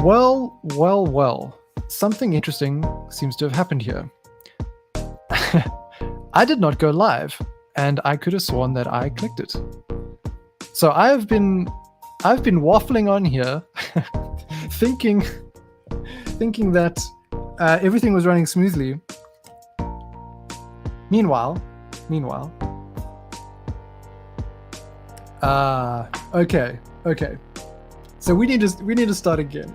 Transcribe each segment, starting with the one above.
Well, well, well. Something interesting seems to have happened here. I did not go live, and I could have sworn that I clicked it. So I've been waffling on here, thinking that everything was running smoothly. Meanwhile. Okay. So we need to start again.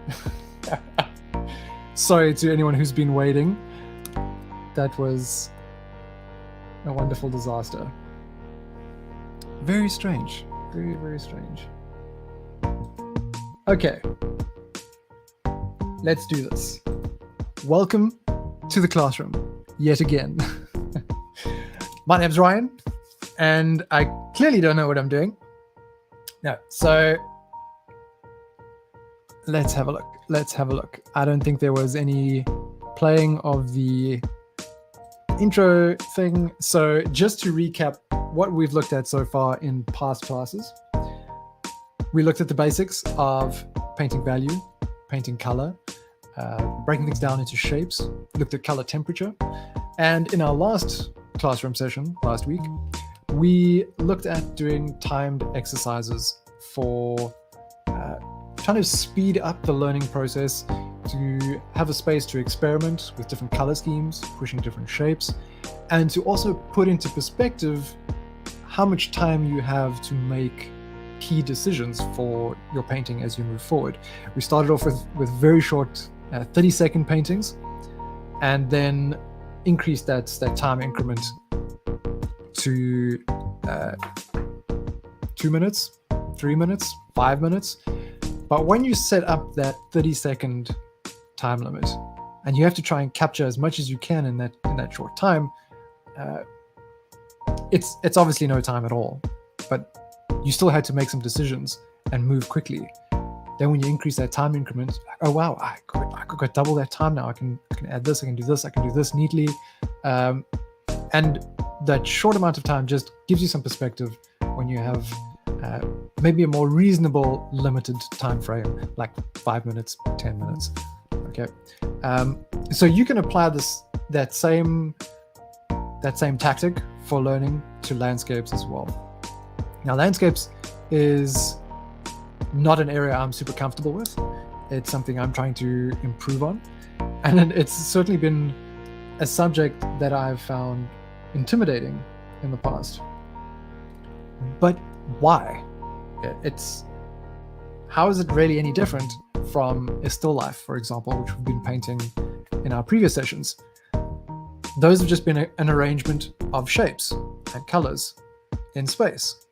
Sorry to anyone who's been waiting. That was a wonderful disaster. Very strange. Very, very strange. Okay. Let's do this. Welcome to the classroom, yet again. My name's Ryan, and I clearly don't know what I'm doing. No, so let's have a look. I don't think there was any playing of the intro thing. So just to recap what we've looked at so far in past classes, we looked at the basics of painting value, painting color, breaking things down into shapes, looked at color temperature. And in our last classroom session last week, we looked at doing timed exercises for trying to speed up the learning process, to have a space to experiment with different color schemes, pushing different shapes, and to also put into perspective how much time you have to make key decisions for your painting as you move forward. We started off with very short 30-second paintings, and then increased that time increment to 2 minutes, 3 minutes, 5 minutes. But when you set up that 30-second time limit, and you have to try and capture as much as you can in that short time, it's obviously no time at all. But you still had to make some decisions and move quickly. Then when you increase that time increment, oh wow, I could double that time now. I can add this, I can do this neatly. And that short amount of time just gives you some perspective when you have maybe a more reasonable limited time frame, like 5 minutes, 10 minutes. Okay. So you can apply that same tactic for learning to landscapes as well. Now, landscapes is not an area I'm super comfortable with. It's something I'm trying to improve on. And it's certainly been a subject that I've found intimidating in the past. But why? How is it really any different from a still life, for example, which we've been painting in our previous sessions? Those have just been an arrangement of shapes and colors in space.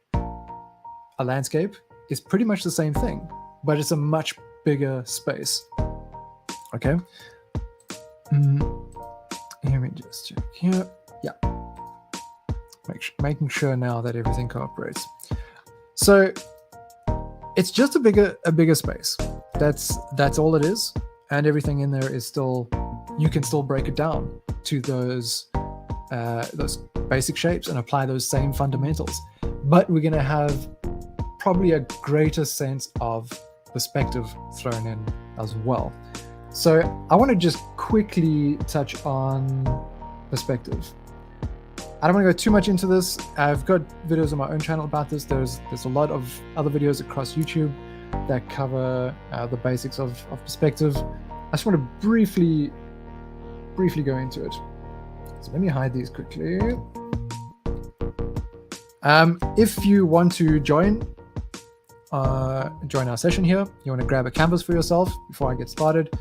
A landscape is pretty much the same thing, but it's a much bigger space. Okay. Let me just check here. Yeah. Making sure now that everything cooperates. So it's just a bigger space. That's all it is, and everything in there is still. You can still break it down to those basic shapes and apply those same fundamentals. But we're going to have probably a greater sense of perspective thrown in as well. So I want to just quickly touch on perspective. I don't want to go too much into this. I've got videos on my own channel about this. There's a lot of other videos across YouTube that cover the basics of perspective. I just want to briefly go into it. So let me hide these quickly. If you want to join our session here, you want to grab a canvas for yourself before I get started,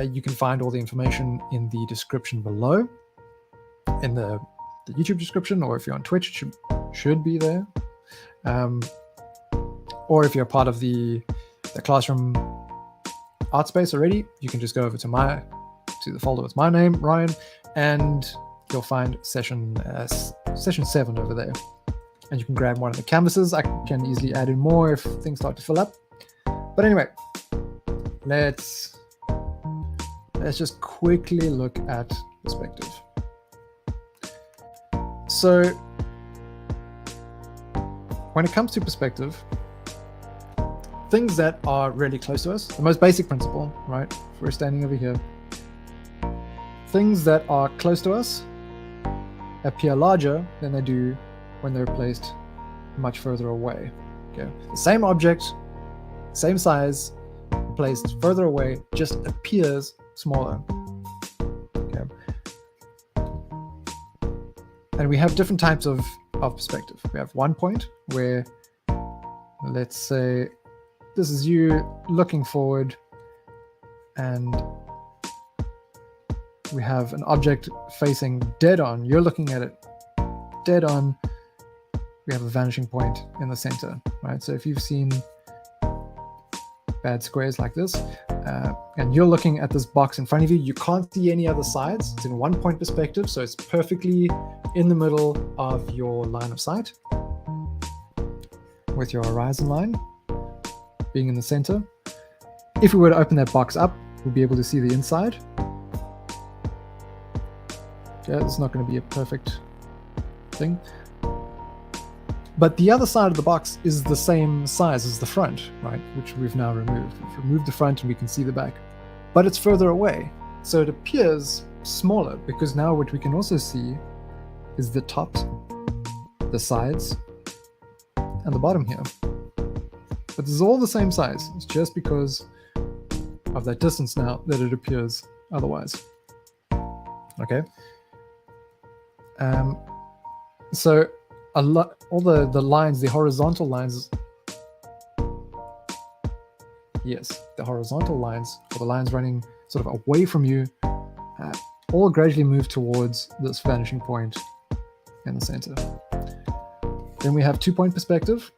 you can find all the information in the description below, in the YouTube description, or if you're on Twitch, it should be there. Or if you're part of the Classroom Artspace already, you can just go over to the folder with my name, Ryan, and you'll find session 7 over there. And you can grab one of the canvases. I can easily add in more if things start to fill up. But anyway, let's just quickly look at perspective. So when it comes to perspective, things that are really close to us, the most basic principle, right? If we're standing over here, things that are close to us appear larger than they do when they're placed much further away. Okay, the same object, same size, placed further away, just appears smaller. Okay, and we have different types of perspective. We have one point where, let's say, this is you looking forward, and we have an object facing dead on. You're looking at it dead on. We have a vanishing point in the center, right? So if you've seen bad squares like this, and you're looking at this box in front of you, you can't see any other sides. It's in one point perspective, so it's perfectly in the middle of your line of sight, with your horizon line being in the center. If we were to open that box up, we'll be able to see the inside. Okay, it's not going to be a perfect thing. But the other side of the box is the same size as the front, right? Which we've now removed. We've removed the front and we can see the back. But it's further away. So it appears smaller because now what we can also see is the tops, the sides, and the bottom here. But this is all the same size. It's just because of that distance now that it appears otherwise. Okay. So all the lines, the horizontal lines, yes, the horizontal lines, or the lines running sort of away from you, all gradually move towards this vanishing point in the center. Then we have 2-point perspective.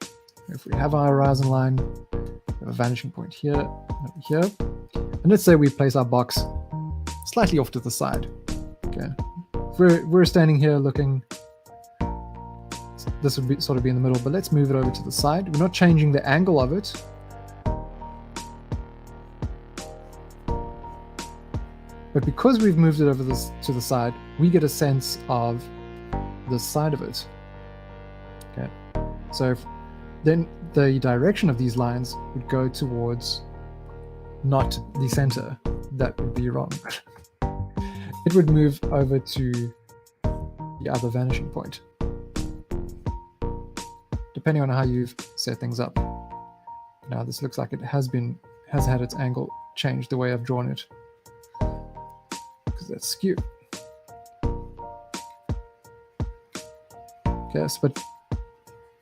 If we have our horizon line, we have a vanishing point here, over here. And let's say we place our box slightly off to the side. Okay, if we're standing here looking, this would be sort of be in the middle, but let's move it over to the side. We're not changing the angle of it. But because we've moved it over to the side, we get a sense of the side of it. Okay, so then the direction of these lines would go towards not the center. That would be wrong. It would move over to the other vanishing point, depending on how you've set things up. Now this looks like it has had its angle changed the way I've drawn it, because that's skew. Yes, but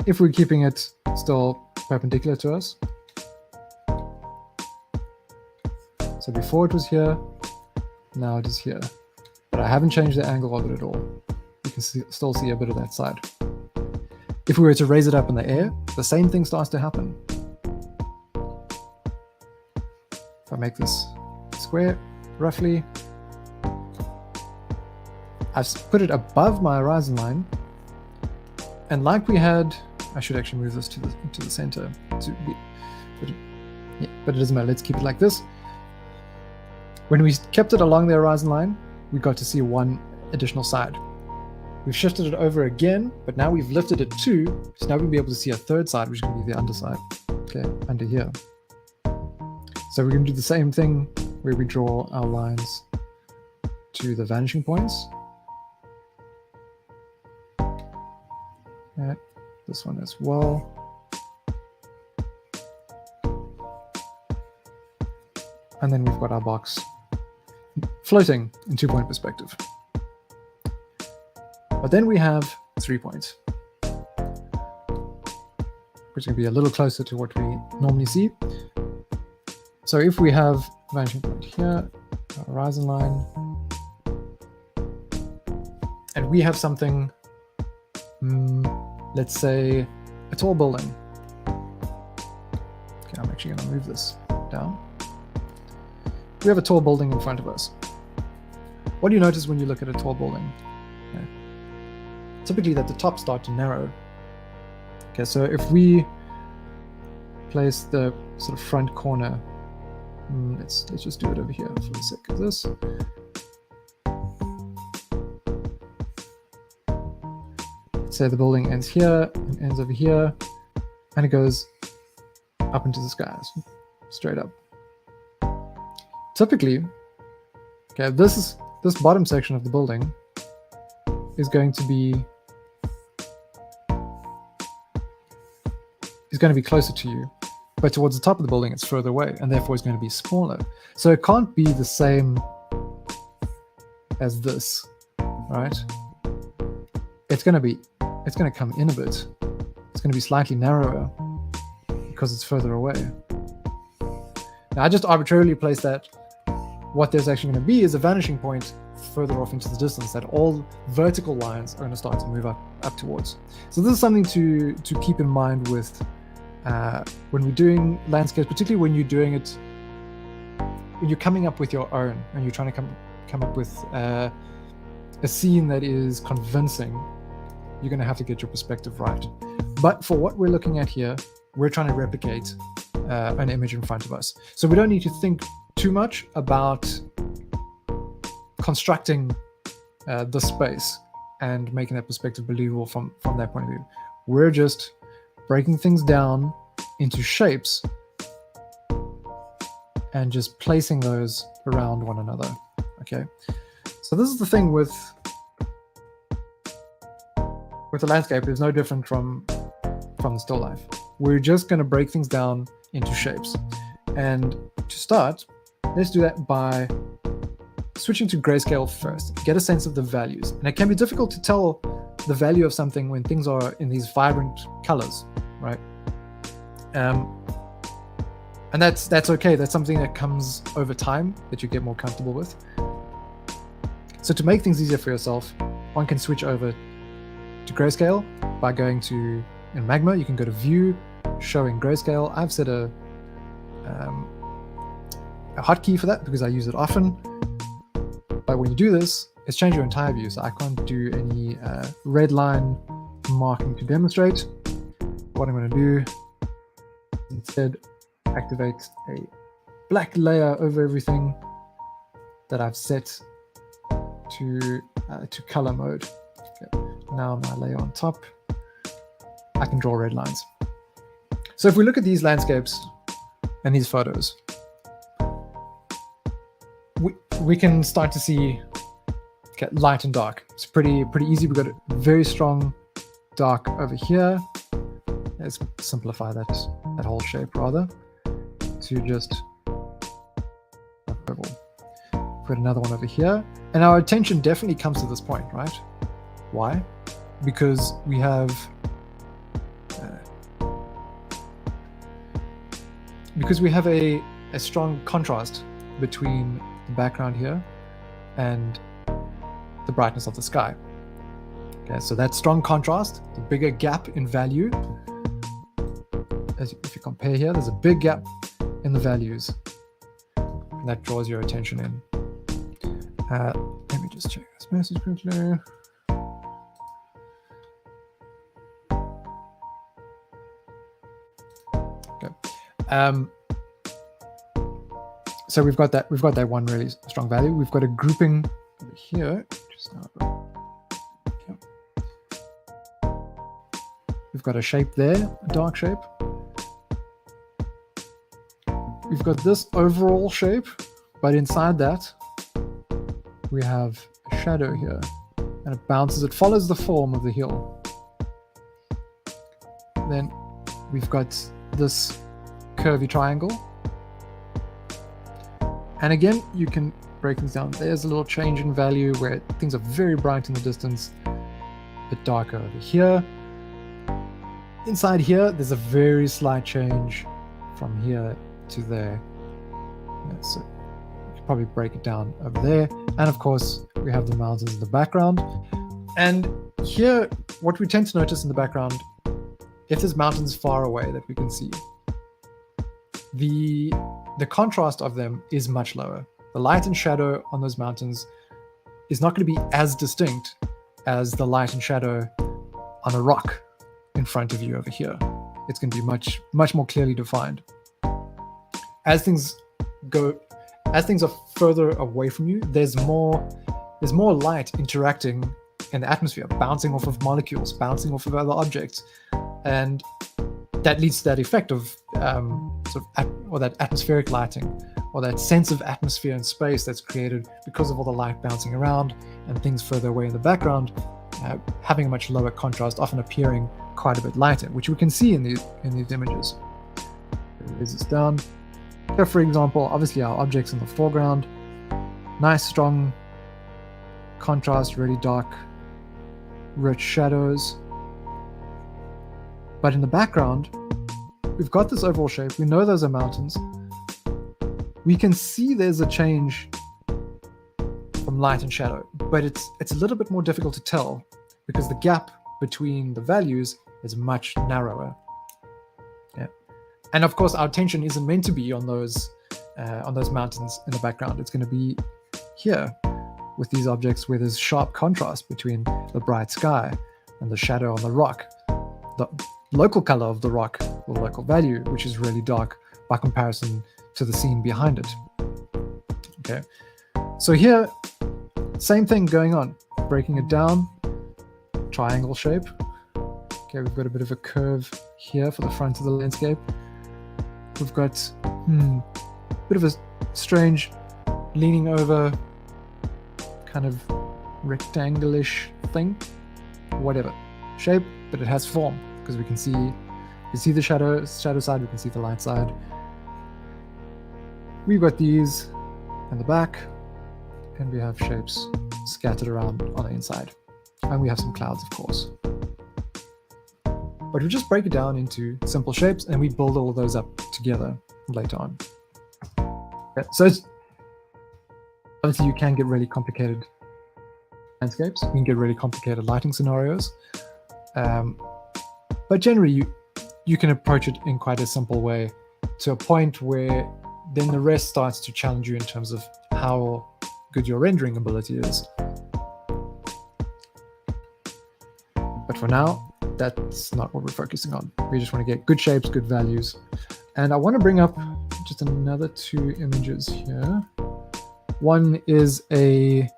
if we're keeping it still perpendicular to us, so before it was here, now it is here, but I haven't changed the angle of it at all. You can still see a bit of that side. If we were to raise it up in the air, the same thing starts to happen. If I make this square, roughly, I've put it above my horizon line, and like we had, I should actually move this to the center, but it doesn't matter. Let's keep it like this. When we kept it along the horizon line, we got to see one additional side. We've shifted it over again, but now we've lifted it too, so now we'll be able to see a third side, which is going to be the underside, okay, under here. So we're going to do the same thing where we draw our lines to the vanishing points. Okay, this one as well. And then we've got our box floating in 2-point perspective. But then we have 3 points, which can be a little closer to what we normally see. So if we have vanishing point here, a horizon line, and we have something, let's say a tall building. Okay, I'm actually going to move this down. We have a tall building in front of us. What do you notice when you look at a tall building? Okay. Typically that the top start to narrow. Okay, so if we place the sort of front corner, let's just do it over here for the sake of this. Let's say the building ends here and ends over here, and it goes up into the skies, straight up. Typically, okay, this bottom section of the building is going to be closer to you, but towards the top of the building it's further away, and therefore it's going to be smaller. So it can't be the same as this, right? It's going to come in a bit. It's going to be slightly narrower because it's further away. Now I just arbitrarily placed that. What there's actually going to be is a vanishing point further off into the distance that all vertical lines are going to start to move up towards. So this is something to keep in mind with when we're doing landscapes, particularly when you're doing it, when you're coming up with your own and you're trying to come up with a scene that is convincing. You're going to have to get your perspective right. But for what we're looking at here, we're trying to replicate an image in front of us. So we don't need to think too much about constructing the space and making that perspective believable from that point of view. We're just breaking things down into shapes and just placing those around one another. Okay, so this is the thing with the landscape. It's no different from the still life. We're just going to break things down into shapes. And to start, let's do that by switching to grayscale first. Get a sense of the values. And it can be difficult to tell the value of something when things are in these vibrant colors, right? And that's okay. That's something that comes over time that you get more comfortable with. So to make things easier for yourself, one can switch over to grayscale by going to, in Magma, you can go to View, Showing Grayscale. I've set a hotkey for that because I use it often. But when you do this, it's changed your entire view. So I can't do any red line marking to demonstrate. What I'm going to do is instead activate a black layer over everything that I've set to color mode. Okay. Now my layer on top, I can draw red lines. So if we look at these landscapes and these photos, we can start to see light and dark. It's pretty easy. We've got a very strong dark over here. Let's simplify that whole shape rather to just purple. We've got another one over here, and our attention definitely comes to this point, right? Why? Because we have a strong contrast between the background here and the brightness of the sky. Okay, so that strong contrast, the bigger gap in value, if you compare here, there's a big gap in the values, and that draws your attention in. Let me just check this message quickly. Okay. So we've got that one really strong value. We've got a grouping over here. We've got a shape there, a dark shape. We've got this overall shape, but inside that, we have a shadow here, and it bounces. It follows the form of the hill. Then we've got this curvy triangle. And again, you can break things down. There's a little change in value where things are very bright in the distance, a bit darker over here. Inside here, there's a very slight change from here to there. Yeah, so you can probably break it down over there. And of course, we have the mountains in the background. And here, what we tend to notice in the background, if there's mountains far away that we can see, the contrast of them is much lower. The light and shadow on those mountains is not going to be as distinct as the light and shadow on a rock in front of you over here. It's going to be much more clearly defined. As things are further away from you, there's more light interacting in the atmosphere, bouncing off of molecules, bouncing off of other objects, and that leads to that effect of or that atmospheric lighting, or that sense of atmosphere and space that's created because of all the light bouncing around and things further away in the background, having a much lower contrast, often appearing quite a bit lighter, which we can see in these images. Raise this down. Here, for example, obviously our objects in the foreground, nice strong contrast, really dark, rich shadows. But in the background, we've got this overall shape. We know those are mountains. We can see there's a change from light and shadow, but it's a little bit more difficult to tell because the gap between the values is much narrower. Yeah. And of course, our attention isn't meant to be on those mountains in the background. It's going to be here with these objects where there's sharp contrast between the bright sky and the shadow on the rock. The local color of the rock, or local value, which is really dark by comparison to the scene behind it. Okay, so here, same thing going on. Breaking it down, triangle shape. Okay, we've got a bit of a curve here for the front of the landscape. We've got a bit of a strange leaning over kind of rectangle-ish thing. Whatever shape, but it has form because we can see the shadow side, we can see the light side. We've got these in the back, and we have shapes scattered around on the inside. And we have some clouds, of course. But we just break it down into simple shapes, and we build all of those up together later on. Okay, so obviously you can get really complicated landscapes. You can get really complicated lighting scenarios. But generally, you can approach it in quite a simple way to a point where then the rest starts to challenge you in terms of how good your rendering ability is. But for now, that's not what we're focusing on. We just want to get good shapes, good values. And I want to bring up just another two images here. One is a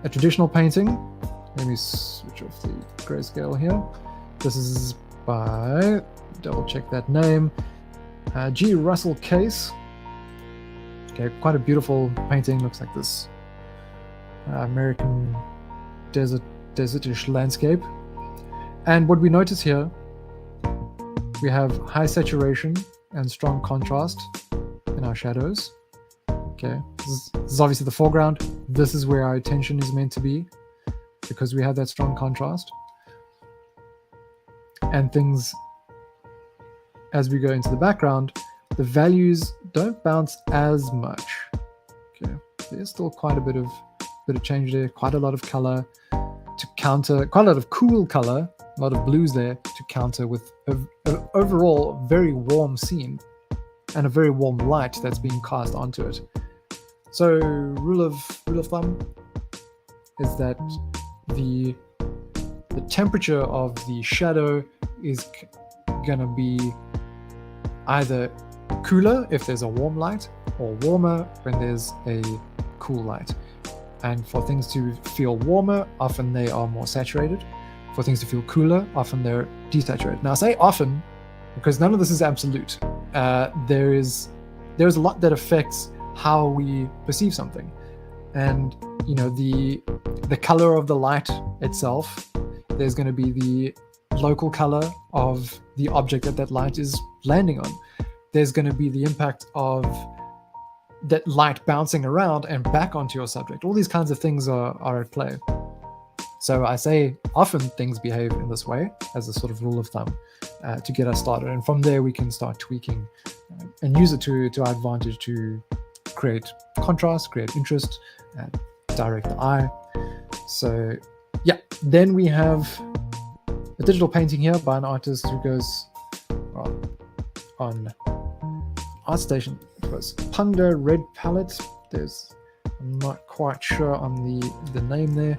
traditional painting. Let me switch off the grayscale here. This is by, double check that name, G. Russell Case. Okay, quite a beautiful painting. Looks like this American desertish landscape. And what we notice here, we have high saturation and strong contrast in our shadows. Okay, this is obviously the foreground. This is where our attention is meant to be because we have that strong contrast. And things, as we go into the background, the values don't bounce as much. Okay, there's still quite a bit of change there, quite a lot of color to counter, quite a lot of cool color, a lot of blues there to counter with an overall very warm scene and a very warm light that's being cast onto it. So rule of thumb is that the temperature of the shadow is gonna be either cooler if there's a warm light or warmer when there's a cool light. And for things to feel warmer, often they are more saturated. For things to feel cooler, often they're desaturated. Now I say often because none of this is absolute. There's a lot that affects how we perceive something. And you know, the color of the light itself, there's going to be the local color of the object that light is landing on. There's going to be the impact of that light bouncing around and back onto your subject. All these kinds of things are at play. So I say often things behave in this way as a sort of rule of thumb to get us started. And from there we can start tweaking and use it to our advantage to create contrast, create interest, and direct the eye. So yeah, then we have a digital painting here by an artist who goes on ArtStation. It was Punda Red Palette. I'm not quite sure on the name there,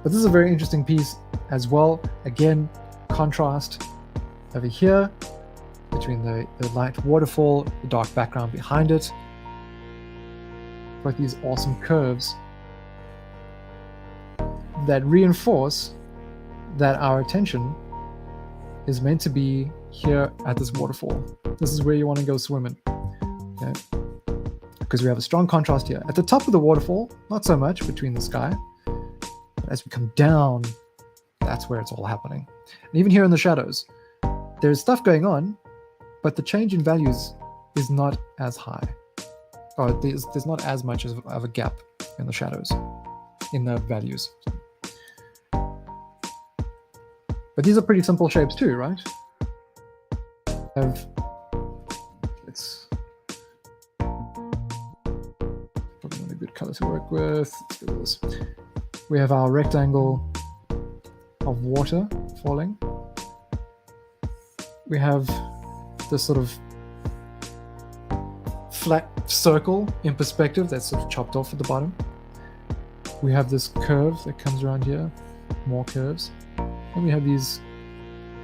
but this is a very interesting piece as well. Again, contrast over here between the light waterfall, the dark background behind it. Got these awesome curves that reinforce that our attention is meant to be here at this waterfall. This is where you want to go swimming. Okay. Because we have a strong contrast here. At the top of the waterfall, not so much between the sky. But as we come down, that's where it's all happening. And even here in the shadows, there's stuff going on, but the change in values is not as high. Or there's not as much of a gap in the shadows, in the values. But these are pretty simple shapes too, right? Let's probably not a good color to work with. Let's do this. We have our rectangle of water falling. We have this sort of flat circle in perspective that's sort of chopped off at the bottom. We have this curve that comes around here, more curves. And we have these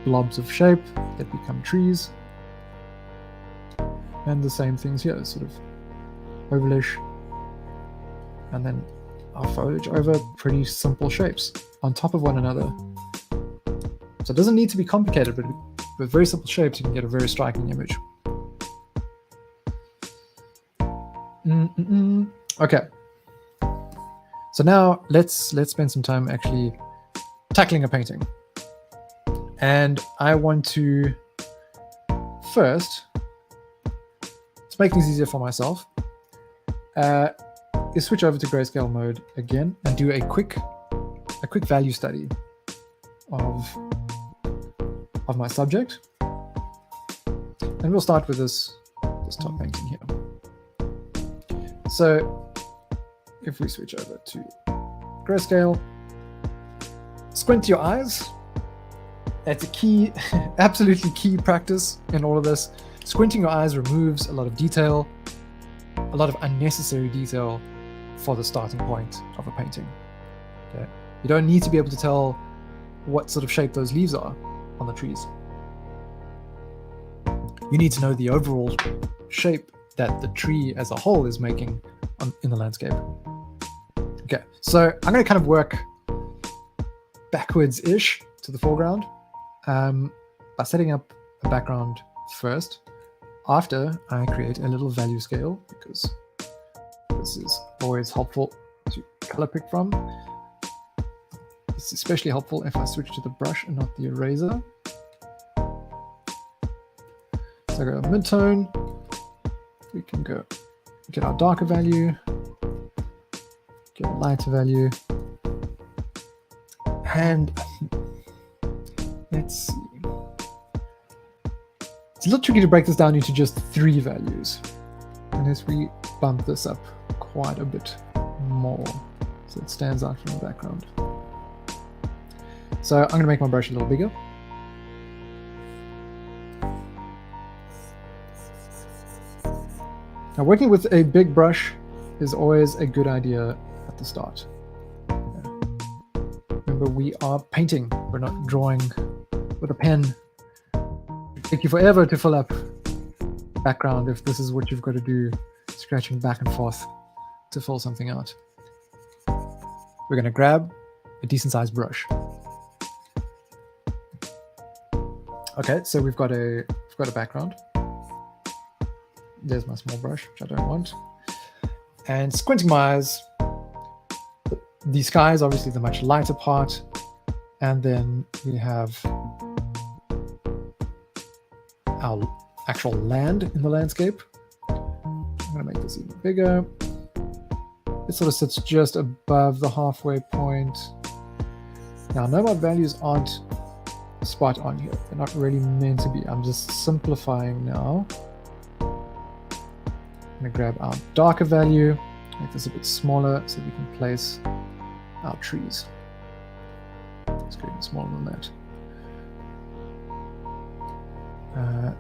blobs of shape that become trees. And the same things here, sort of ovalish. And then our foliage over pretty simple shapes on top of one another. So it doesn't need to be complicated, but with very simple shapes, you can get a very striking image. Okay. So now let's spend some time actually tackling a painting. And I want to first, to make things easier for myself, is switch over to grayscale mode again and do a quick value study of my subject. And we'll start with this top painting here. So if we switch over to grayscale, squint your eyes. That's a key, absolutely key practice in all of this. Squinting your eyes removes a lot of detail, a lot of unnecessary detail for the starting point of a painting. Okay? You don't need to be able to tell what sort of shape those leaves are on the trees. You need to know the overall shape that the tree as a whole is making in the landscape. Okay, so I'm going to kind of work backwards-ish to the foreground by setting up a background first, after I create a little value scale, because this is always helpful to color pick from. It's especially helpful if I switch to the brush and not the eraser. So I go mid-tone, we can go get our darker value, get a lighter value, and let's see. It's a little tricky to break this down into just 3 values, unless we bump this up quite a bit more so it stands out from the background. So I'm going to make my brush a little bigger. Now, working with a big brush is always a good idea at the start. Remember, we are painting, we're not drawing with a pen. It'll take you forever to fill up background if this is what you've got to do, scratching back and forth to fill something out. We're going to grab a decent sized brush. Okay, so we've got a background. There's my small brush, which I don't want. And squinting my eyes, the sky is obviously the much lighter part. And then we have our actual land in the landscape. I'm going to make this even bigger. It sort of sits just above the halfway point. Now, I know my values aren't spot on here. They're not really meant to be. I'm just simplifying now. I'm going to grab our darker value, make this a bit smaller so we can place our trees. Let's go even smaller than that.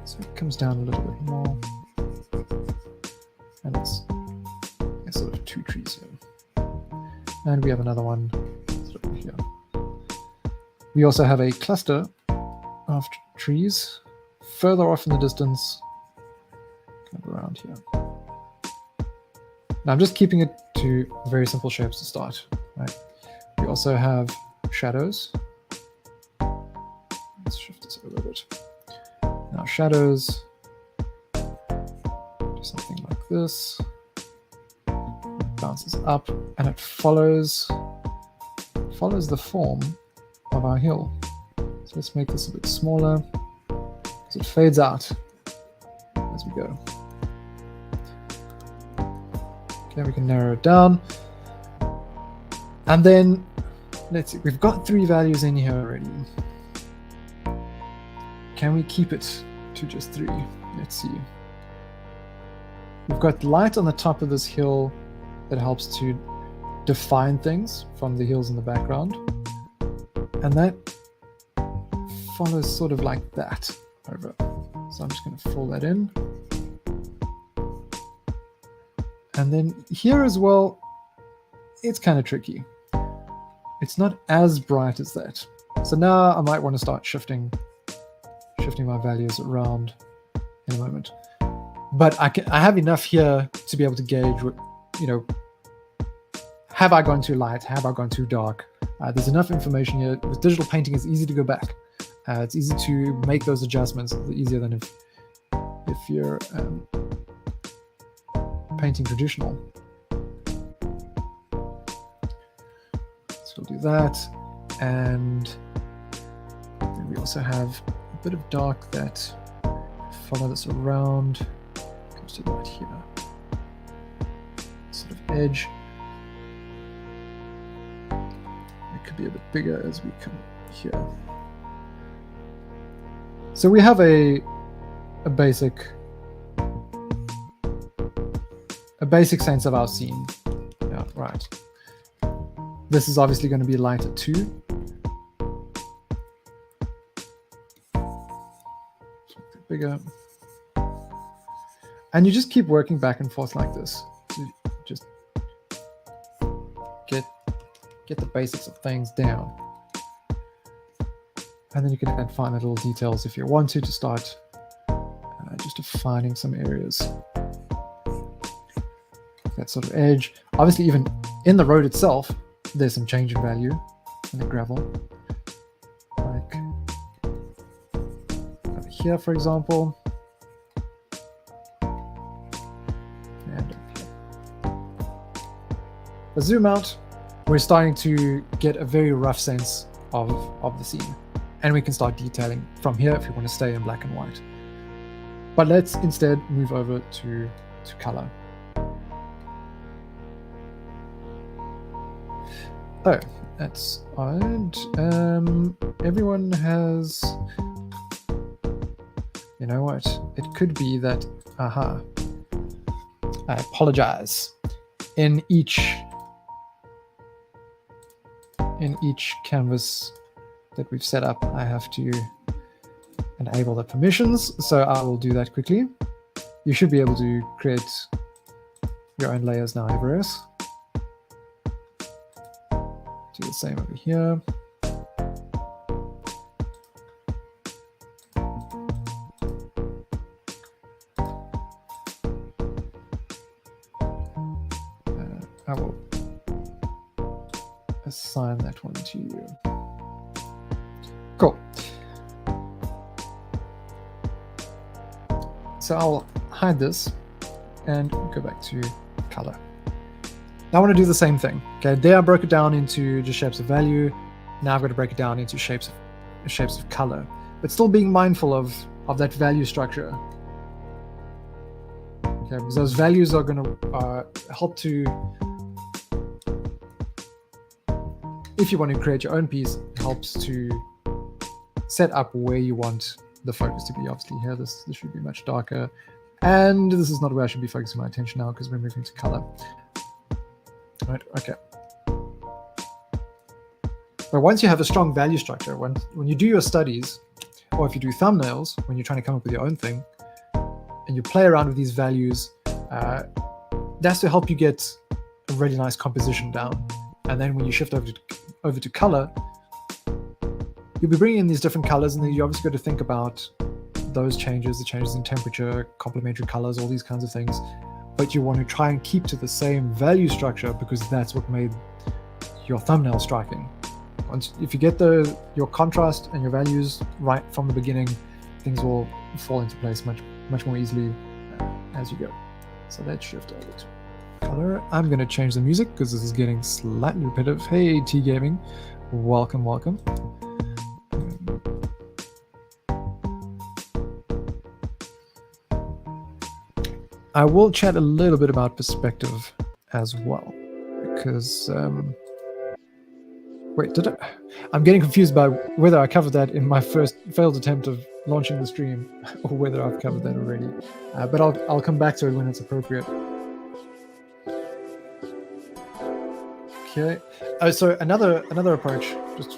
So it comes down a little bit more. And it's sort of 2 trees here. And we have another one sort of here. We also have a cluster of trees further off in the distance, kind of around here. Now I'm just keeping it to very simple shapes to start. Right? We also have shadows. Let's shift this over a bit. our shadows, do something like this. It bounces up and it follows the form of our hill. So let's make this a bit smaller because it fades out as we go. Okay, we can narrow it down. And then let's see, we've got 3 values in here already. Can we keep it to just 3? Let's see. We've got light on the top of this hill that helps to define things from the hills in the background. And that follows sort of like that over. So I'm just going to fill that in. And then here as well, it's kind of tricky. It's not as bright as that. So now I might want to start shifting my values around in a moment. But I have enough here to be able to gauge what, have I gone too light? Have I gone too dark? There's enough information here. With digital painting, it's easy to go back. It's easy to make those adjustments, easier than if you're painting traditional. So we'll do that. And then we also have a bit of dark that follow this around. Comes to right here. Sort of edge. It could be a bit bigger as we come here. So we have a basic sense of our scene. Yeah, right. This is obviously going to be lighter too. Bigger. And you just keep working back and forth like this. To just get the basics of things down. And then you can add finer little details if you want to start just defining some areas. That sort of edge. Obviously, even in the road itself, there's some change in value in the gravel. Like over here, for example. And up here. But zoom out, we're starting to get a very rough sense of the scene. And we can start detailing from here if we want to stay in black and white. But let's instead move over to color. Oh, that's odd. Everyone has... You know what? It could be that... Aha. I apologize. In each canvas that we've set up, I have to enable the permissions, so I will do that quickly. You should be able to create your own layers now, Everest. Do the same over here. I will assign that one to you. Cool. So I'll hide this and go back to color. Now I want to do the same thing. Okay, there I broke it down into just shapes of value. Now I've got to break it down into shapes of color, but still being mindful of that value structure. Okay, because those values are going to help to, if you want to create your own piece, it helps to set up where you want the focus to be. Obviously here, this should be much darker. And this is not where I should be focusing my attention now because we're moving to color. Right, okay. But once you have a strong value structure, when you do your studies, or if you do thumbnails, when you're trying to come up with your own thing, and you play around with these values, that's to help you get a really nice composition down. And then when you shift over to color, you'll be bringing in these different colors, and then you obviously got to think about those changes, the changes in temperature, complementary colors, all these kinds of things. But you want to try and keep to the same value structure because that's what made your thumbnail striking. If you get your contrast and your values right from the beginning, things will fall into place much more easily as you go. So let's shift over to color. I'm going to change the music because this is getting slightly repetitive. Hey, T Gaming, welcome. I will chat a little bit about perspective as well, because wait, I'm getting confused by whether I covered that in my first failed attempt of launching the stream or whether I've covered that already. But I'll come back to it when it's appropriate. Okay. So another approach, just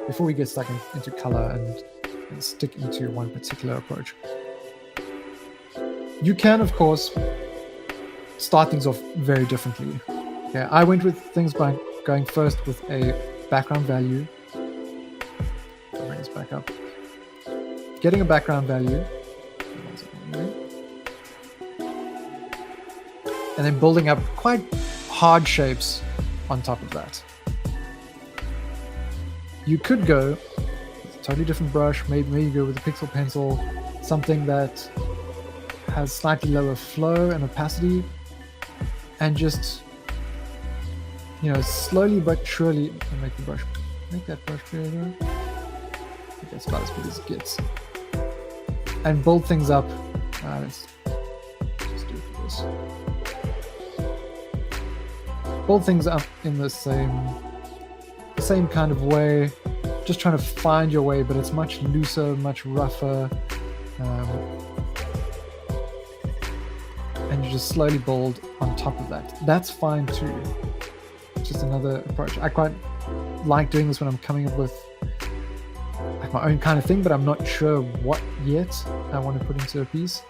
before we get stuck into color and stick into one particular approach. You can, of course, start things off very differently. Okay, I went with things by going first with a background value. I'll bring this back up. Getting a background value. And then building up quite hard shapes on top of that. You could go with a totally different brush, maybe go with a pixel pencil, something that has slightly lower flow and opacity, and just, slowly but surely make that brush bigger. I think that's about as big as it gets. And build things up. Let's just do it for this. Build things up in the same kind of way, just trying to find your way, but it's much looser, much rougher. And you just slowly build on top of that. That's fine too. It's just another approach. I quite like doing this when I'm coming up with like my own kind of thing, but I'm not sure what yet I want to put into a piece.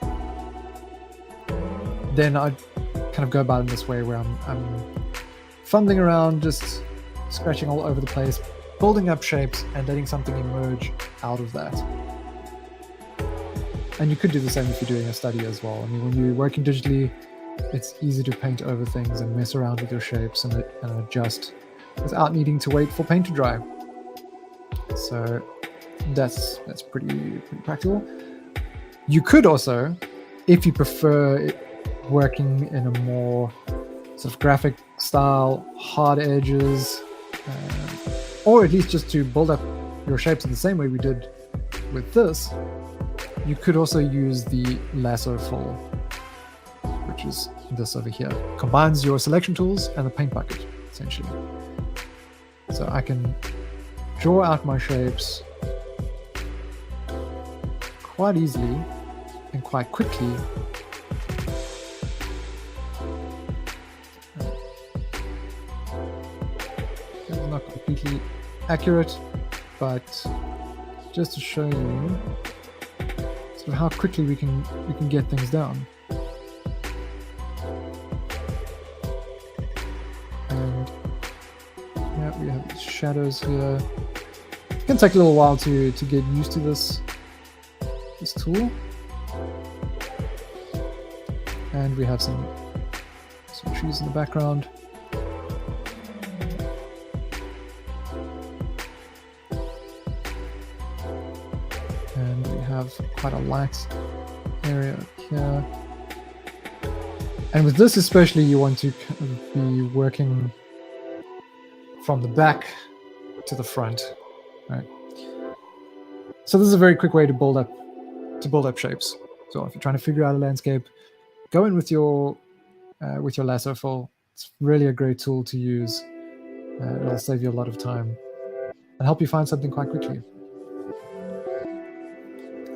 Then I'd kind of go about it this way where I'm fumbling around, just scratching all over the place, building up shapes and letting something emerge out of that. And you could do the same if you're doing a study as well. I mean, when you're working digitally, it's easy to paint over things and mess around with your shapes and adjust without needing to wait for paint to dry. So that's pretty practical. You could also, if you prefer working in a more sort of graphic style, hard edges, or at least just to build up your shapes in the same way we did with this, you could also use the lasso fill, which is this over here. Combines your selection tools and the paint bucket, essentially. So I can draw out my shapes quite easily and quite quickly. It's not completely accurate, but just to show you how quickly we can get things down. And yeah, we have these shadows here. It can take a little while to get used to this tool. And we have some trees in the background. And we have quite a light area here. And with this especially, you want to kind of be working from the back to the front, right? So this is a very quick way to build up shapes. So if you're trying to figure out a landscape, go in with your lasso fill. It's really a great tool to use. It'll save you a lot of time and help you find something quite quickly.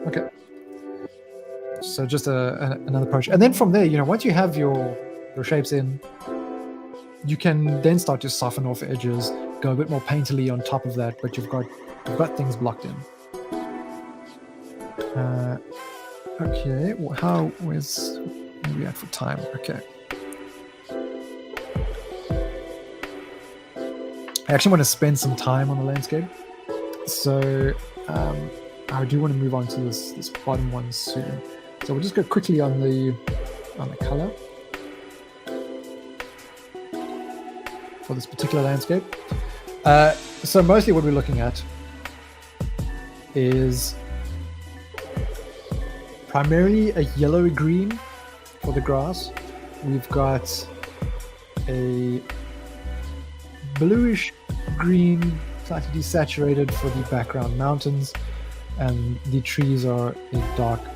Okay. So just another approach. And then from there, once you have your shapes in, you can then start to soften off edges, go a bit more painterly on top of that, but you've got things blocked in. Okay, well, where's we at for time? Okay. I actually want to spend some time on the landscape. So I do want to move on to this bottom one soon. So we'll just go quickly on the color for this particular landscape. So mostly what we're looking at is primarily a yellowy green for the grass. We've got a bluish green, slightly desaturated for the background mountains, and the trees are a darker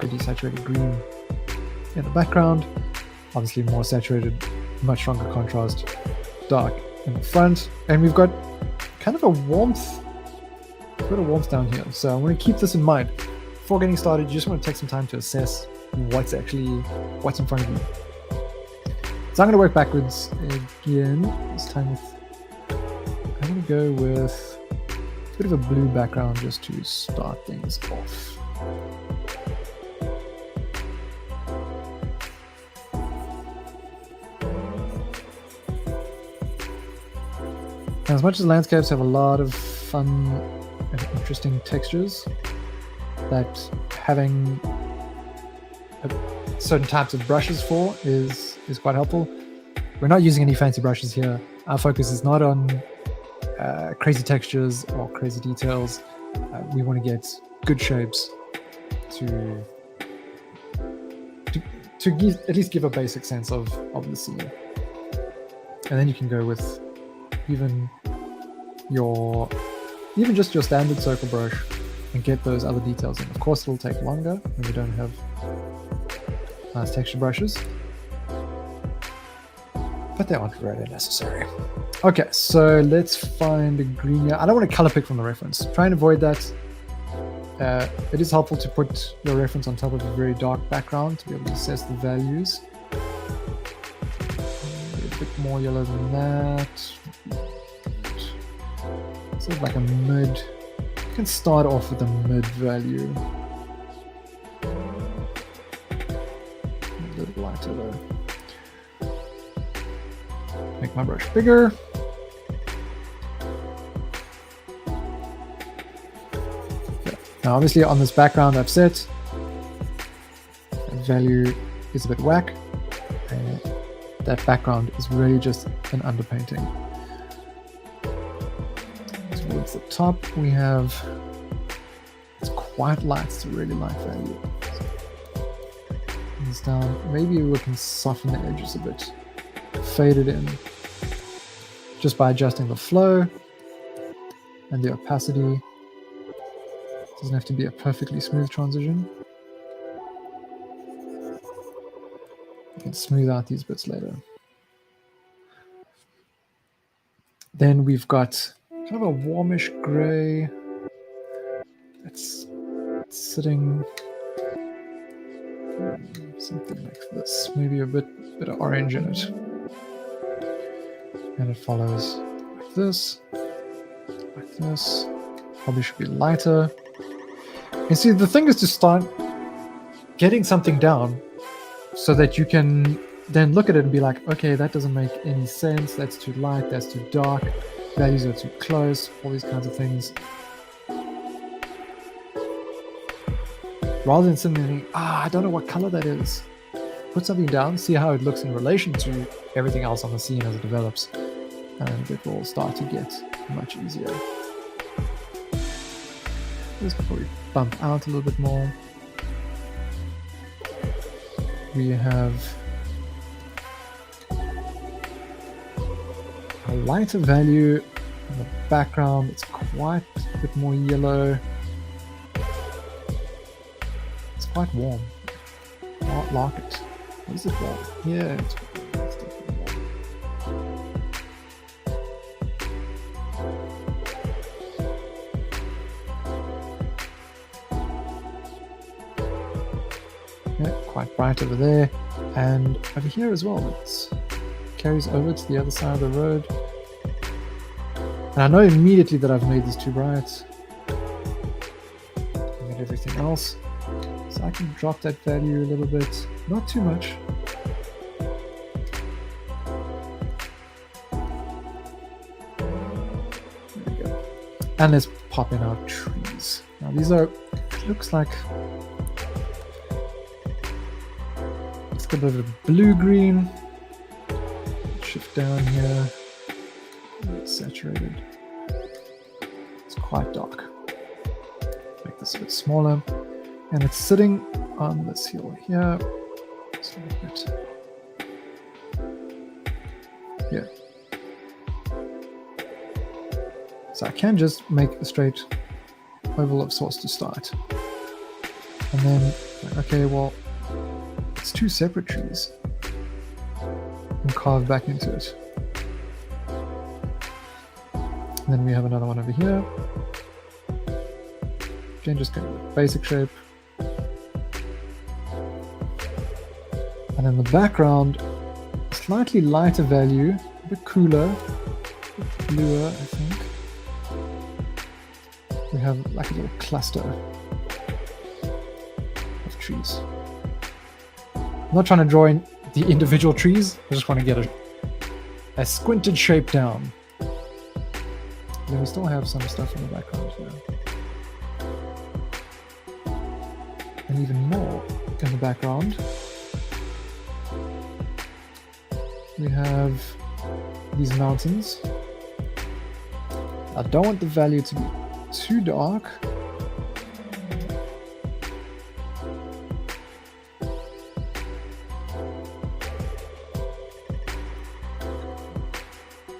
desaturated green in the background. Obviously more saturated, much stronger contrast, dark in the front. And we've got kind of a warmth, down here. So I want to keep this in mind. Before getting started, you just want to take some time to assess what's in front of you. So I'm going to work backwards again, this time I'm going to go with a bit of a blue background just to start things off. As much as landscapes have a lot of fun and interesting textures, that having certain types of brushes for is quite helpful. We're not using any fancy brushes here. Our focus is not on crazy textures or crazy details. We want to get good shapes to at least give a basic sense of the scene. And then you can go with even just your standard circle brush and get those other details in. Of course, it'll take longer when we don't have nice texture brushes, but they aren't really necessary. Okay, so let's find a green here. I don't want to color pick from the reference. Try and avoid that. It is helpful to put your reference on top of a very dark background to be able to assess the values. A bit more yellow than that. Sort of like a mid. You can start off with a mid value. A little lighter though. Make my brush bigger. Okay. Now obviously on this background I've set, that value is a bit whack. That background is really just an underpainting. Towards the top we have, it's quite light, it's a really light value. It's down, maybe we can soften the edges a bit, fade it in, just by adjusting the flow and the opacity. It doesn't have to be a perfectly smooth transition. You can smooth out these bits later. Then we've got kind of a warmish gray that's sitting something like this, maybe a bit of orange in it, and it follows like this. Probably should be lighter. You see, the thing is to start getting something down so that you can then look at it and be like, okay, that doesn't make any sense, that's too light, that's too dark, values are too close, all these kinds of things. Rather than sitting there thinking, I don't know what color that is. Put something down, see how it looks in relation to everything else on the scene as it develops, and it will start to get much easier. This could probably bump out a little bit more. We have a lighter value in the background. It's quite a bit more yellow. It's quite warm. I like it. What is it warm? Yeah, it's definitely warm. Yeah, quite bright over there. And over here as well. It carries over to the other side of the road. And I know immediately that I've made this too bright. And everything else. So I can drop that value a little bit, not too much. There we go. And let's pop in our trees. Now these are, it looks like, it's got a bit of blue-green. Shift down here. It's saturated. It's quite dark. make this a bit smaller. And it's sitting on this hill here. So a bit here. So I can just make a straight oval of source to start. And then, okay, well, it's two separate trees. And carve back into it. And then we have another one over here. Again, just going with basic shape. And then the background, slightly lighter value, a bit cooler, a bit bluer, I think. We have like a little cluster of trees. I'm not trying to draw in the individual trees, I just want to get a squinted shape down. Then we still have some stuff in the background here. And even more in the background. We have these mountains. I don't want the value to be too dark.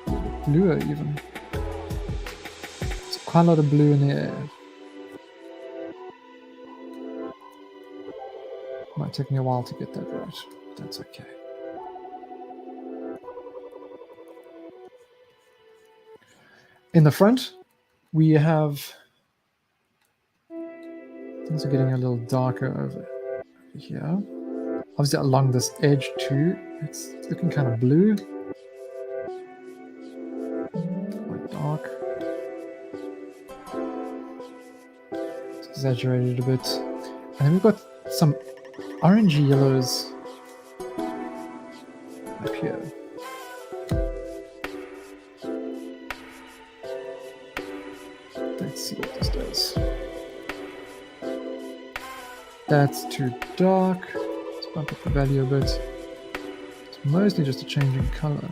A bit bluer even. There's quite a lot of blue in the air. Might take me a while to get that right, but that's okay. In the front, we have, things are getting a little darker over here. Obviously along this edge too, it's looking kind of blue. Quite dark. It's exaggerated a bit. And then we've got some orangey yellows up here. Let's see what this does. That's too dark. Let's bump up the value a bit. It's mostly just a change in color.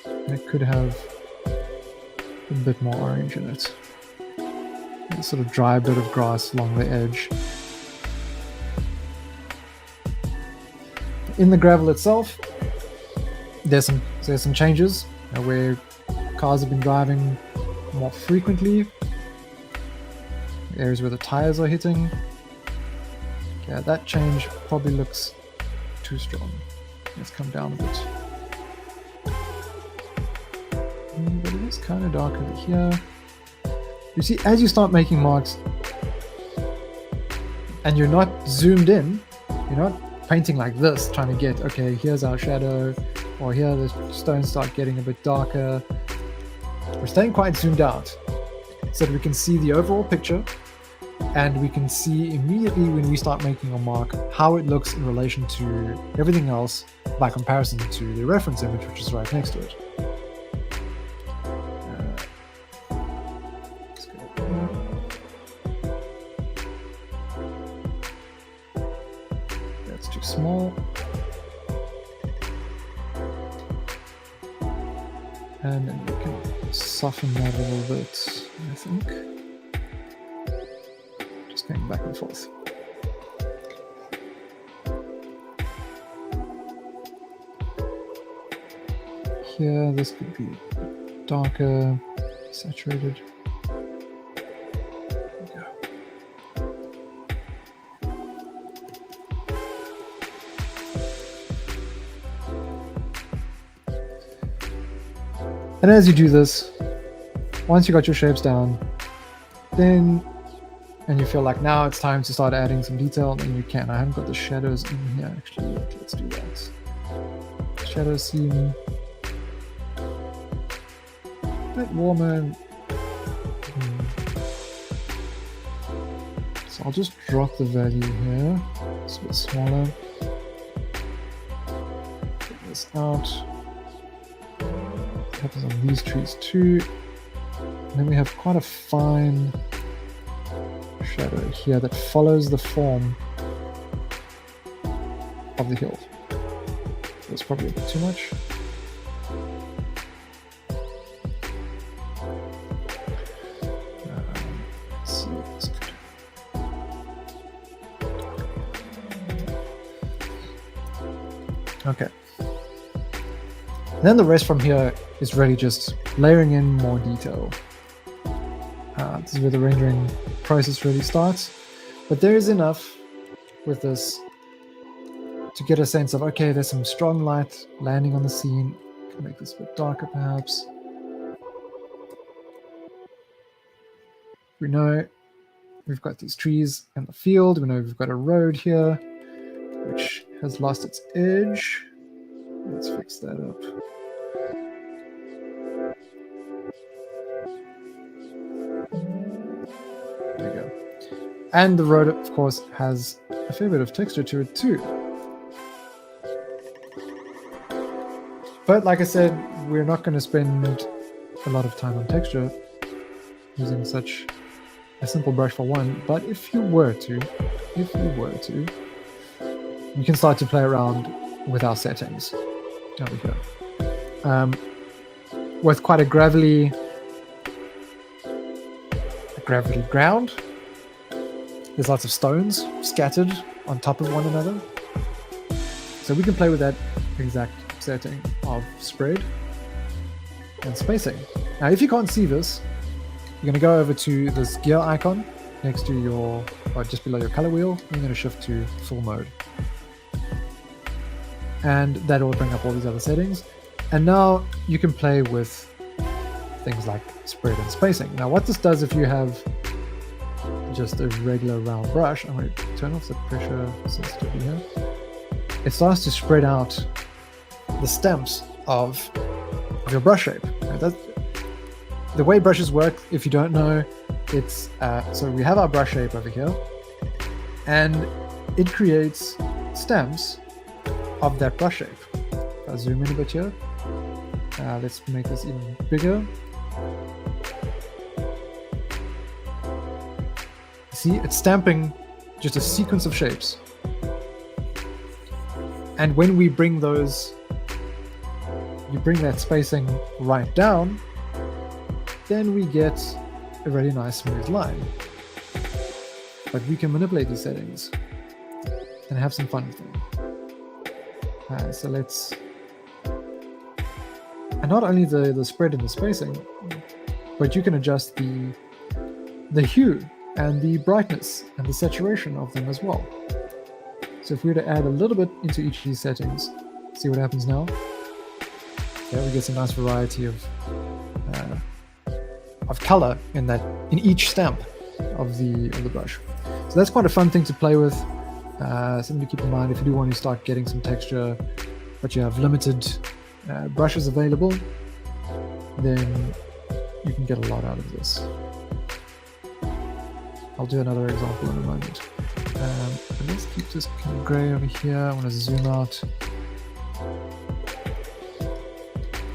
And it could have a bit more orange in it. A sort of dry bit of grass along the edge. In the gravel itself, there's some changes where cars have been driving more frequently. Areas where the tires are hitting. Yeah, that change probably looks too strong. Let's come down a bit. But it is kind of dark over here. You see, as you start making marks, and you're not zoomed in, you're not painting like this, trying to get, okay, here's our shadow, or here the stones start getting a bit darker. We're staying quite zoomed out so that we can see the overall picture, and we can see immediately when we start making a mark how it looks in relation to everything else by comparison to the reference image, which is right next to it. Let's go up here. That's too small. And then we can soften that a little bit, I think. Just going back and forth. Here, this could be darker, saturated. There we go. And as you do this, once you got your shapes down, then, and you feel like now it's time to start adding some detail, then you can. I haven't got the shadows in here actually yet. Let's do that. Shadow seem a bit warmer. So I'll just drop the value here. It's a bit smaller. Get this out. Happens on these trees too. And then we have quite a fine shadow here that follows the form of the hill. That's probably a bit too much. Let's see what this Okay. And then the rest from here is really just layering in more detail. This is where the rendering process really starts. But there is enough with this to get a sense of, okay, there's some strong light landing on the scene. Can make this a bit darker perhaps. We know we've got these trees in the field. We know we've got a road here, which has lost its edge. Let's fix that up. There we go. And the road, of course, has a fair bit of texture to it too. But like I said, we're not going to spend a lot of time on texture using such a simple brush for one. But if you were to, you can start to play around with our settings over here. With quite a gravelly ground, there's lots of stones scattered on top of one another. So we can play with that exact setting of spread and spacing. Now, if you can't see this, you're going to go over to this gear icon next to your, or just below your color wheel. You're going to shift to full mode. And that will bring up all these other settings. And now you can play with things like spread and spacing. Now, what this does if you have just a regular round brush, I'm going to turn off the pressure sensitivity here. It starts to spread out the stems of your brush shape. Right? The way brushes work, if you don't know, it's so we have our brush shape over here, and it creates stems of that brush shape. If I zoom in a bit here, let's make this even bigger. See, it's stamping just a sequence of shapes. And when we bring those, you bring that spacing right down, then we get a really nice smooth line. But we can manipulate these settings and have some fun with them. So let's, and not only the spread and the spacing, but you can adjust the hue and the brightness and the saturation of them as well. So if we were to add a little bit into each of these settings, see what happens now. Yeah, we get some nice variety of color in each stamp of the brush. So that's quite a fun thing to play with. Something to keep in mind if you do want to start getting some texture, but you have limited brushes available, then you can get a lot out of this. I'll do another example in a moment. But let's keep this kind of gray over here. I want to zoom out.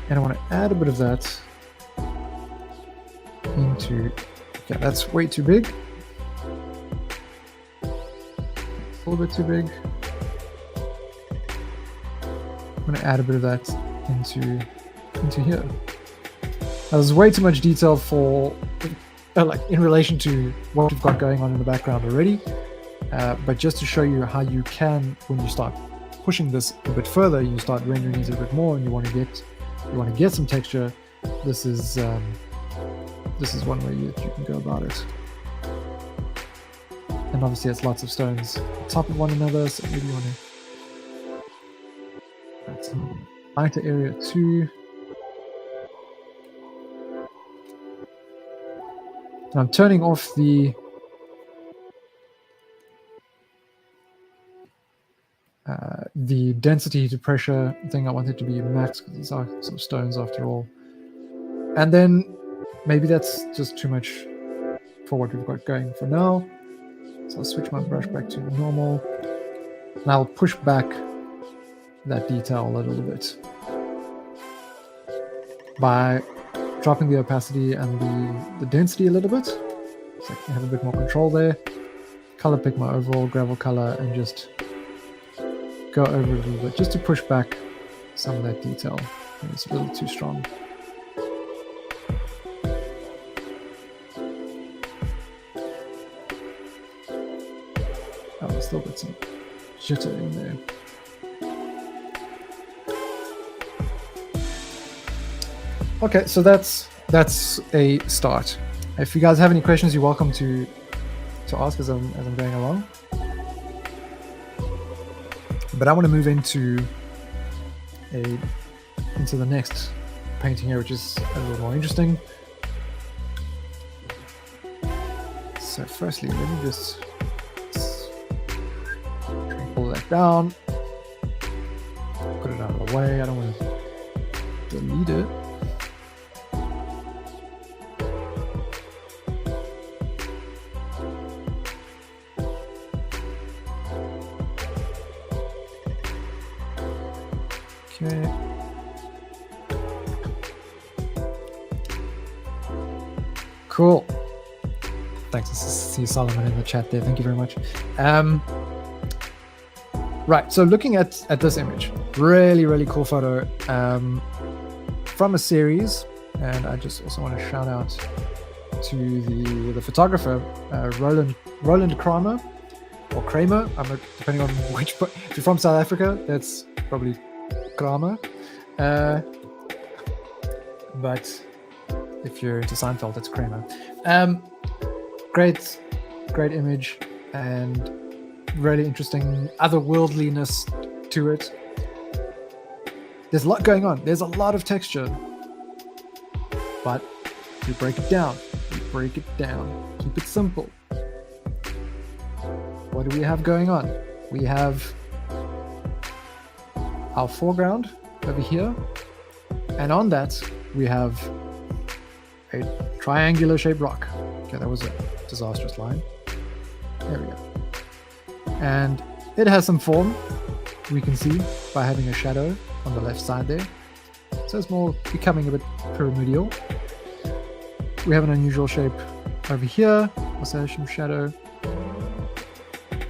And I want to add a bit of that into, okay, that's way too big. It's a little bit too big. I'm going to add a bit of that into here. Now, there's way too much detail for, like in relation to what we've got going on in the background already. But just to show you how you can, when you start pushing this a bit further, you start rendering it a bit more, and you want to get some texture. This is one way you can go about it. And obviously, it's lots of stones on top of one another, so maybe you want to add some lighter area too. Now I'm turning off the density to pressure thing. I want it to be max because these are sort of stones after all. And then maybe that's just too much for what we've got going for now. So I'll switch my brush back to normal. And I'll push back that detail a little bit by dropping the opacity and the density a little bit. So I can have a bit more control there. Color pick my overall gravel color and just go over it a little bit just to push back some of that detail. It's a little too strong. Oh, still got some jitter in there. Okay, so that's a start. If you guys have any questions, you're welcome to ask as I'm going along. But I want to move into the next painting here, which is a little more interesting. So firstly, let me just pull that down, put it out of the way. I don't want to delete it. Okay. Cool. Thanks. I see Solomon in the chat there. Thank you very much. Right. So looking at this image, really cool photo from a series, and I just also want to shout out to the photographer Roland Kramer or Kramer. I'm not, depending on which. If you're from South Africa, that's probably Kramer. But if you're into Seinfeld, it's Kramer. Great image and really interesting otherworldliness to it. There's a lot going on. There's a lot of texture, but we break it down. Keep it simple. What do we have going on? We have our foreground over here, and on that we have a triangular shaped rock. Okay, that was a disastrous line. There we go. And it has some form, we can see by having a shadow on the left side there. So it's more becoming a bit pyramidal. We have an unusual shape over here, also has some shadow.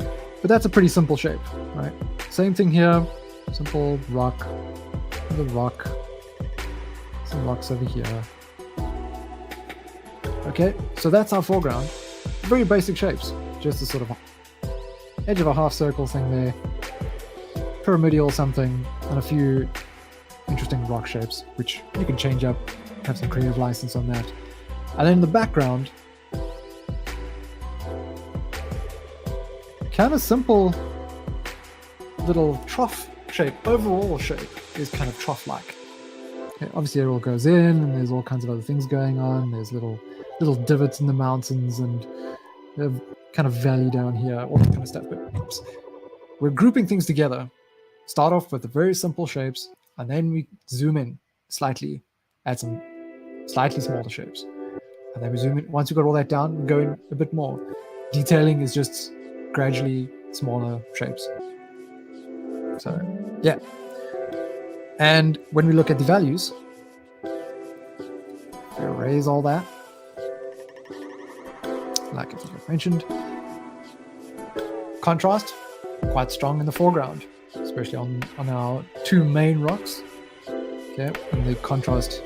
But that's a pretty simple shape, right? Same thing here, simple rock, the rock, some rocks over here. Okay, so that's our foreground. Very basic shapes, just a sort of edge of a half circle thing there, pyramidal something, and a few interesting rock shapes, which you can change up, have some creative license on that. And then in the background, kind of simple little trough shape. Overall shape is kind of trough-like. Okay, obviously it all goes in, and there's all kinds of other things going on. There's little divots in the mountains and kind of valley down here, all that kind of stuff. But oops, we're grouping things together. Start off with the very simple shapes, and then we zoom in slightly, add some slightly smaller shapes, and then we zoom in. Once we've got all that down, we go in a bit more. Detailing is just gradually smaller shapes. So yeah. And when we look at the values, erase all that. Like I think I've mentioned, contrast quite strong in the foreground, especially on our two main rocks. Okay, and the contrast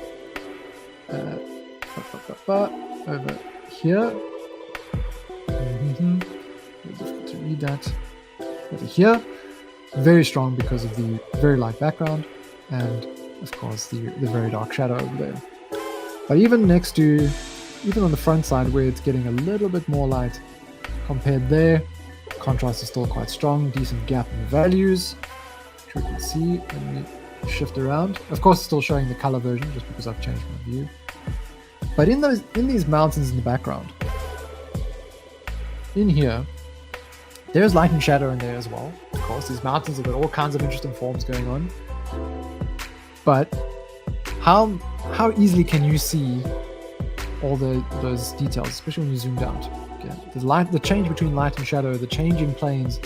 over here. Difficult to read that. Over here, very strong because of the very light background, and of course the very dark shadow over there. But even next to, even on the front side where it's getting a little bit more light compared there, contrast is still quite strong, decent gap in the values, which we can see when we shift around. Of course, it's still showing the color version just because I've changed my view. But in these mountains in the background, in here, there's light and shadow in there as well. Of course, these mountains have got all kinds of interesting forms going on. But how easily can you see all those details, especially when you zoomed out? Okay. The change between light and shadow, the change in planes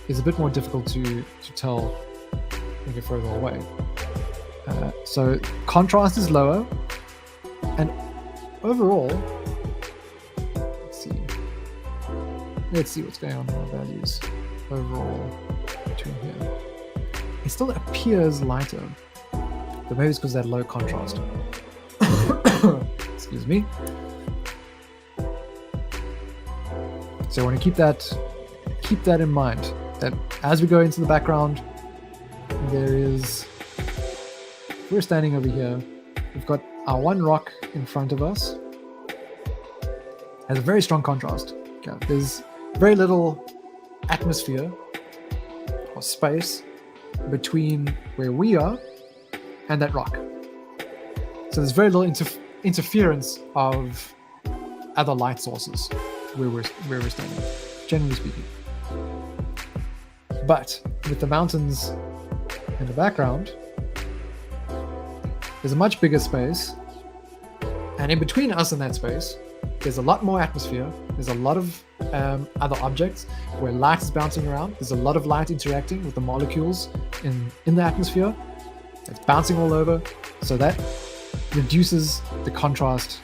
is a bit more difficult to tell when you're further away. So contrast is lower, and overall, let's see what's going on in our values overall between here. It still appears lighter, but maybe it's because of that low contrast. Excuse me. So I want to keep that in mind, that as we go into the background, we're standing over here, we've got our one rock in front of us has a very strong contrast. Okay? There's very little atmosphere or space between where we are and that rock. So there's very little interference of other light sources where we're standing, generally speaking. But with the mountains in the background, there's a much bigger space, and in between us and that space, there's a lot more atmosphere. There's a lot of other objects where light is bouncing around. There's a lot of light interacting with the molecules in the atmosphere. It's bouncing all over, so that reduces the contrast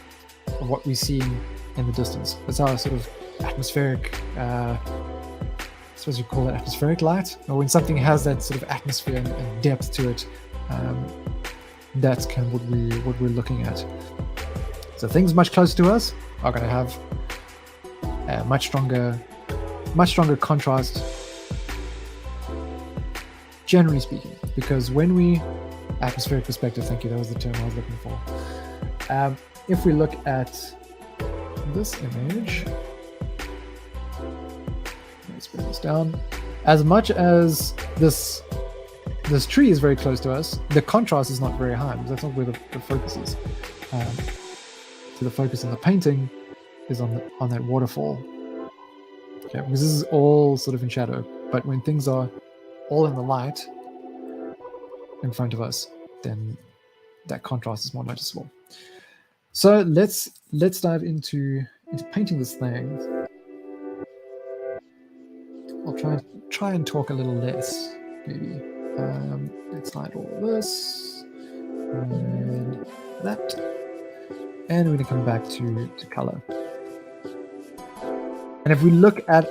of what we're seeing in the distance. That's our sort of atmospheric, I suppose you call it atmospheric light, or when something has that sort of atmosphere and depth to it. That's kind of what we're looking at. So things much closer to us are going to have a much stronger contrast, generally speaking, because when we atmospheric perspective, thank you, that was the term I was looking for. If we look at this image, let's bring this down. As much as this tree is very close to us, the contrast is not very high, because that's not where the focus is. So the focus in the painting is on that waterfall. Okay, because this is all sort of in shadow, but when things are all in the light in front of us, then that contrast is more noticeable. So let's dive into painting this thing. I'll try and talk a little less, maybe. Let's hide all of this and that, and we're going to come back to color. And if we look at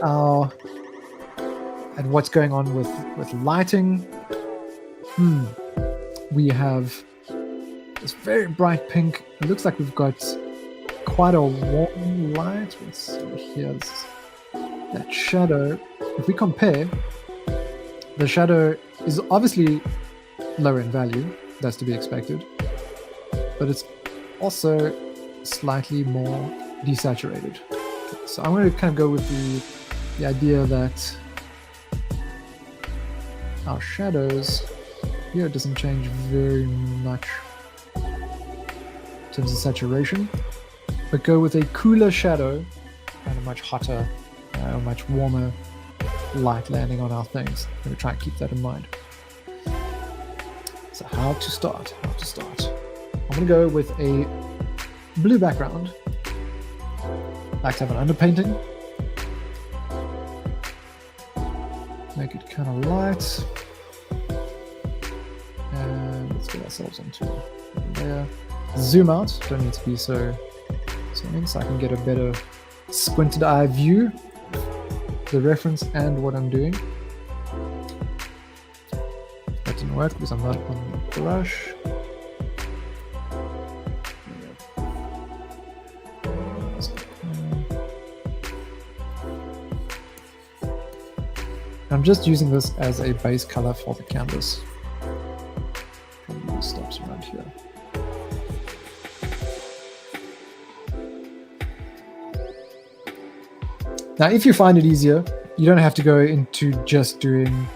what's going on with lighting, we have this very bright pink. It looks like we've got quite a warm light. Here's that shadow. If we compare, the shadow is obviously lower in value, that's to be expected, but it's also slightly more desaturated. So I'm going to kind of go with the idea that our shadows here doesn't change very much in terms of saturation, but go with a cooler shadow and a much hotter, much warmer light landing on our things. I'm going to try and keep that in mind. So how to start? I'm going to go with a blue background. I like to have an underpainting. Make it kind of light. And let's get ourselves onto a layer. Zoom out. Don't need to be so in, so I can get a better squinted eye view of the reference and what I'm doing. That didn't work because I'm not on the brush. I'm just using this as a base color for the canvas. Probably stops around here. Now, if you find it easier, you don't have to go into just doing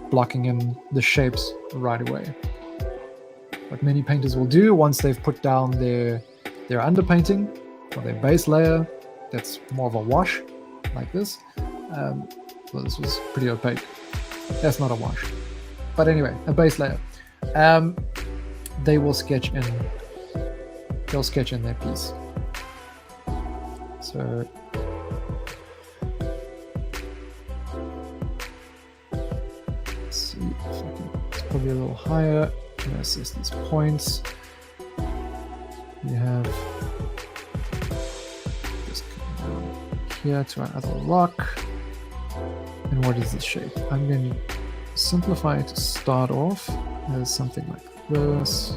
blocking in the shapes right away. What many painters will do once they've put down their underpainting or their base layer, that's more of a wash, like this. Well, this was pretty opaque. That's not a wash. But anyway, a base layer. They will sketch in. They'll sketch in their piece. So let's see if I can. It's probably a little higher. I'm going to assess these points. We have just come down here to our other rock. And what is this shape? I'm going to simplify it to start off as something like this.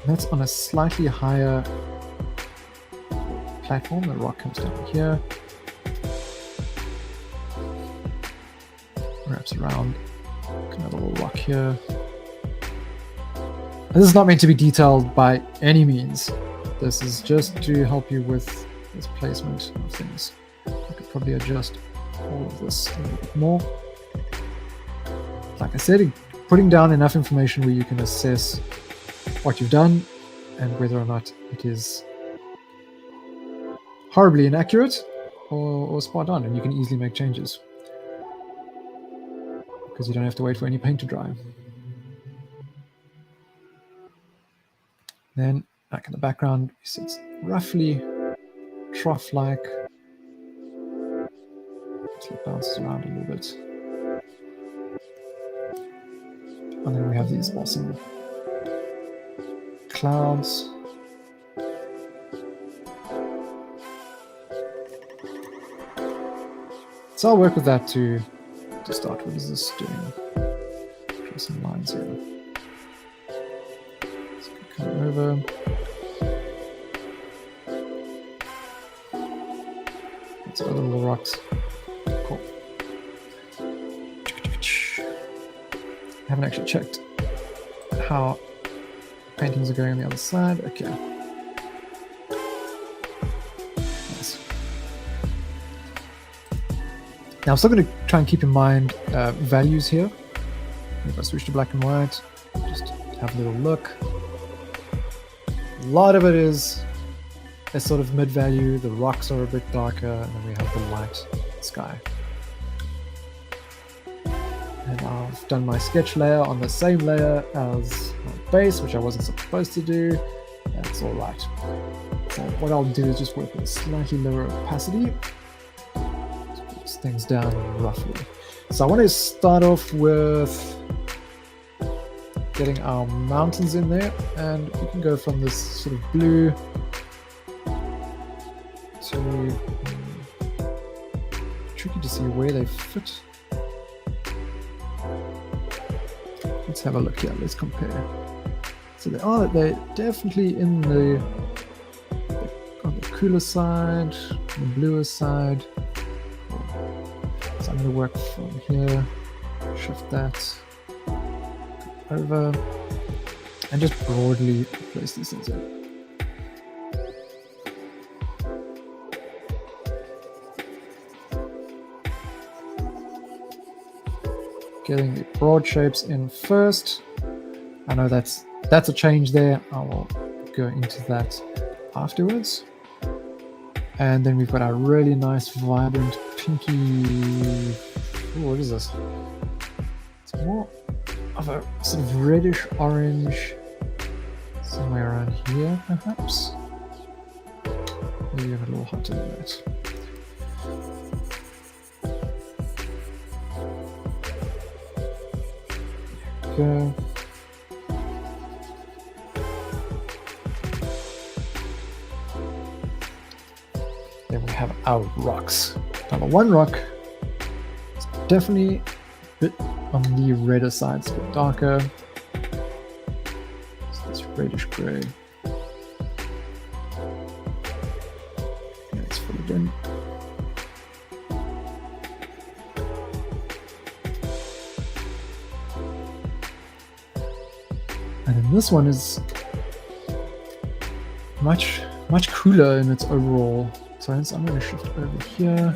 That's on a slightly higher platform. The rock comes down here, wraps around Another little rock here. And this is not meant to be detailed by any means. This is just to help you with this placement of things. I could probably adjust all of this a little bit more. Like I said, putting down enough information where you can assess what you've done and whether or not it is horribly inaccurate or spot on, and you can easily make changes because you don't have to wait for any paint to dry. Then back in the background, you see it's roughly trough-like. So it bounces around a little bit. And then we have these awesome clouds. So I'll work with that to start. What is this doing? Draw some lines here. So come over. Let's go little rocks. Cool. I haven't actually checked how paintings are going on the other side. Okay. Nice. Now I'm still going to try and keep in mind values here. If I switch to black and white, just have a little look. A lot of it is a sort of mid-value. The rocks are a bit darker, and then we have the light sky. And I've done my sketch layer on the same layer as my base, which I wasn't supposed to do. That's all right. So what I'll do is just work with a slightly lower opacity. Put things down roughly. So I want to start off with getting our mountains in there, and we can go from this sort of blue to tricky to see where they fit. Let's have a look here. Let's compare. So they're definitely in on the cooler side, the bluer side. So I'm going to work from here, shift that over, and just broadly place these things in. Getting the broad shapes in first. I know that's a change there. I will go into that afterwards. And then we've got our really nice vibrant pinky. Ooh, what is this? It's more of a sort of reddish orange, somewhere around here perhaps. Maybe a little hotter than that. Go. Then we have our rocks. Now the one rock is definitely a bit on the redder side, it's a bit darker. So it's reddish grey. Let's put it in. And then this one is much cooler in its overall sense. I'm going to shift over here.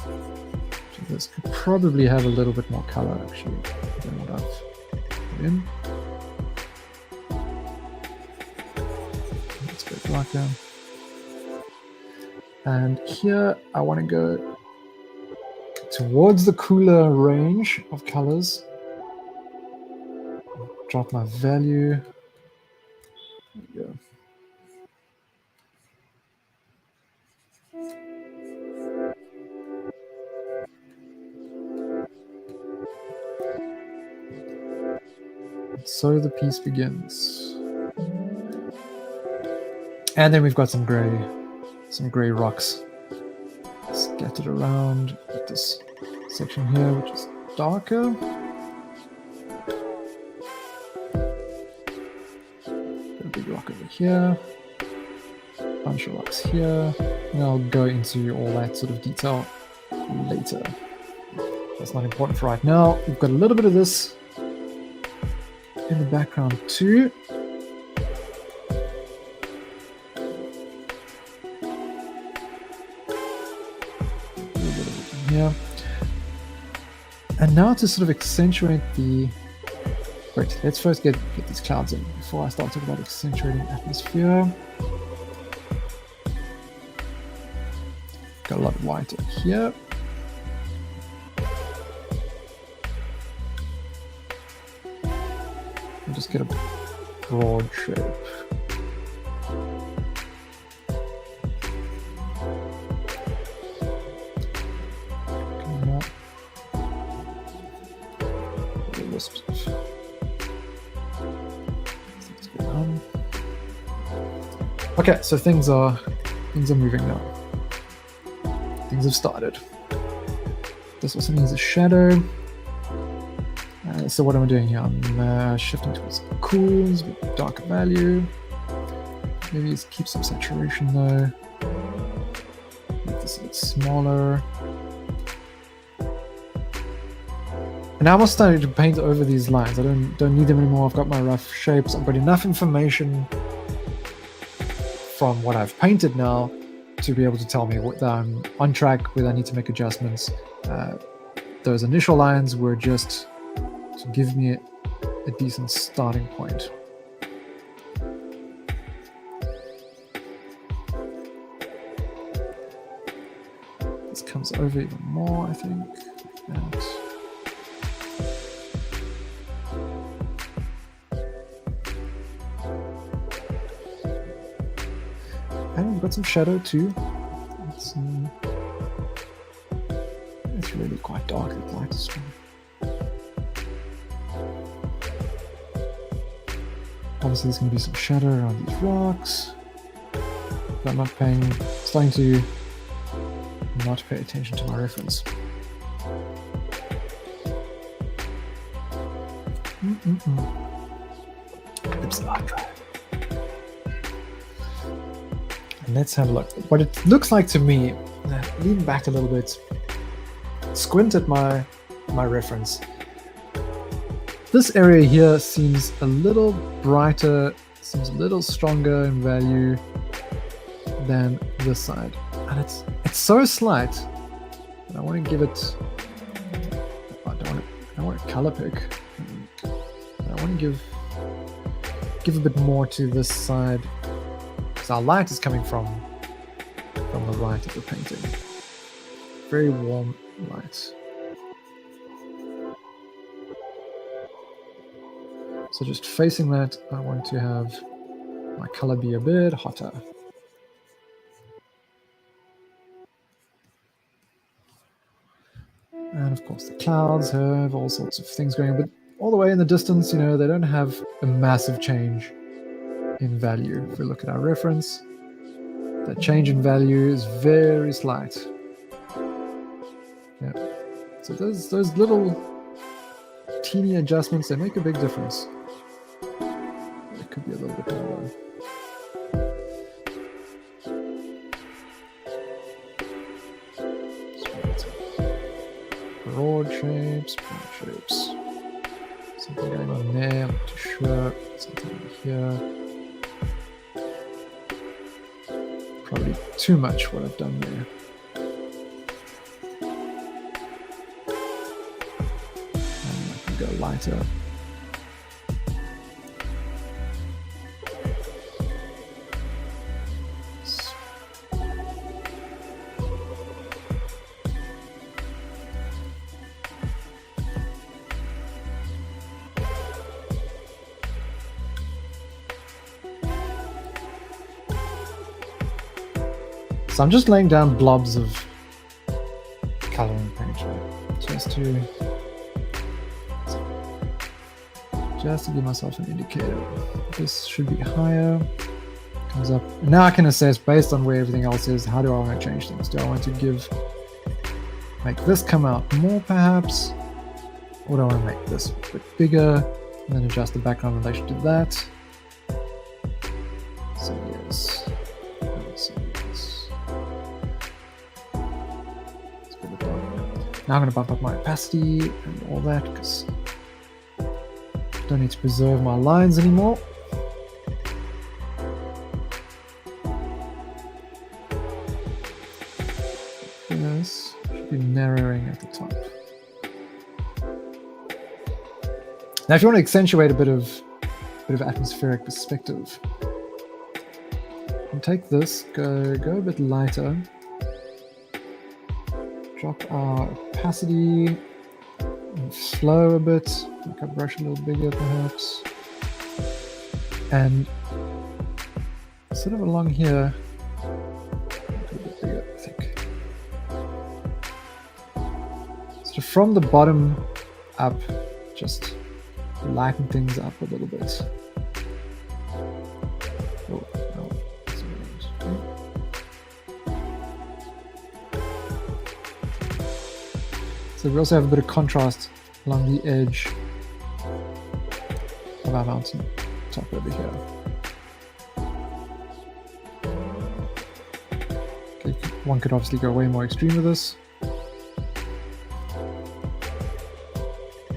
So this could probably have a little bit more color actually than what I've put in. Let's go darker. And here I want to go towards the cooler range of colors. Drop my value. There we go. And so the piece begins. And then we've got some gray rocks scattered around this section here, which is darker. Rock over here, bunch of rocks here, and I'll go into all that sort of detail later. That's not important for right now. We've got a little bit of this in the background too. A little bit of it in here. And now to sort of accentuate the... Wait, let's first get these clouds in before I start talking about accentuating atmosphere. Got a lot of white in here. I'll just get a broad shape. Okay, so things are moving now. Things have started. This also needs a shadow. So what am I doing here? I'm shifting towards cools, darker value. Maybe let's keep some saturation though. Make this a bit smaller. And now I'm starting to paint over these lines. I don't need them anymore. I've got my rough shapes. I've got enough information from what I've painted now to be able to tell me that I'm on track, whether I need to make adjustments. Those initial lines were just to give me a decent starting point. This comes over even more, I think. And we've got some shadow too. It's really quite dark. The light is strong. Obviously, there's going to be some shadow around these rocks. But I'm not starting to not pay attention to my reference. Oops, hard drive. And let's have a look. What it looks like to me, lean back a little bit, squint at my reference. This area here seems a little brighter, seems a little stronger in value than this side. And it's so slight. And I want to give it, I don't want to color pick. I want to give a bit more to this side. Because our light is coming from the right of the painting. Very warm light. So just facing that, I want to have my color be a bit hotter. And of course the clouds have all sorts of things going on, but all the way in the distance, you know, they don't have a massive change in value. If we look at our reference, that change in value is very slight. Yeah. So those little teeny adjustments, they make a big difference. It could be a little bit more. Broad shapes. Something going on there, I'm not too sure. Something over here. Probably too much what I've done there. And I can go lighter. So I'm just laying down blobs of coloring paint, just to give myself an indicator. This should be higher. Comes up. And now I can assess based on where everything else is. How do I want to change things? Do I want to make this come out more, perhaps, or do I want to make this a bit bigger and then adjust the background in relation to that? So yes. Now I'm going to bump up my opacity and all that because I don't need to preserve my lines anymore. This should be narrowing at the top. Now if you want to accentuate a bit of atmospheric perspective, and take this, go a bit lighter, drop our opacity, and flow a bit, make our brush a little bigger perhaps, and sort of along here, a bit bigger, I think. So from the bottom up, just lighten things up a little bit. Oh, no. So we also have a bit of contrast along the edge of our mountain top over here. Okay, one could obviously go way more extreme with this.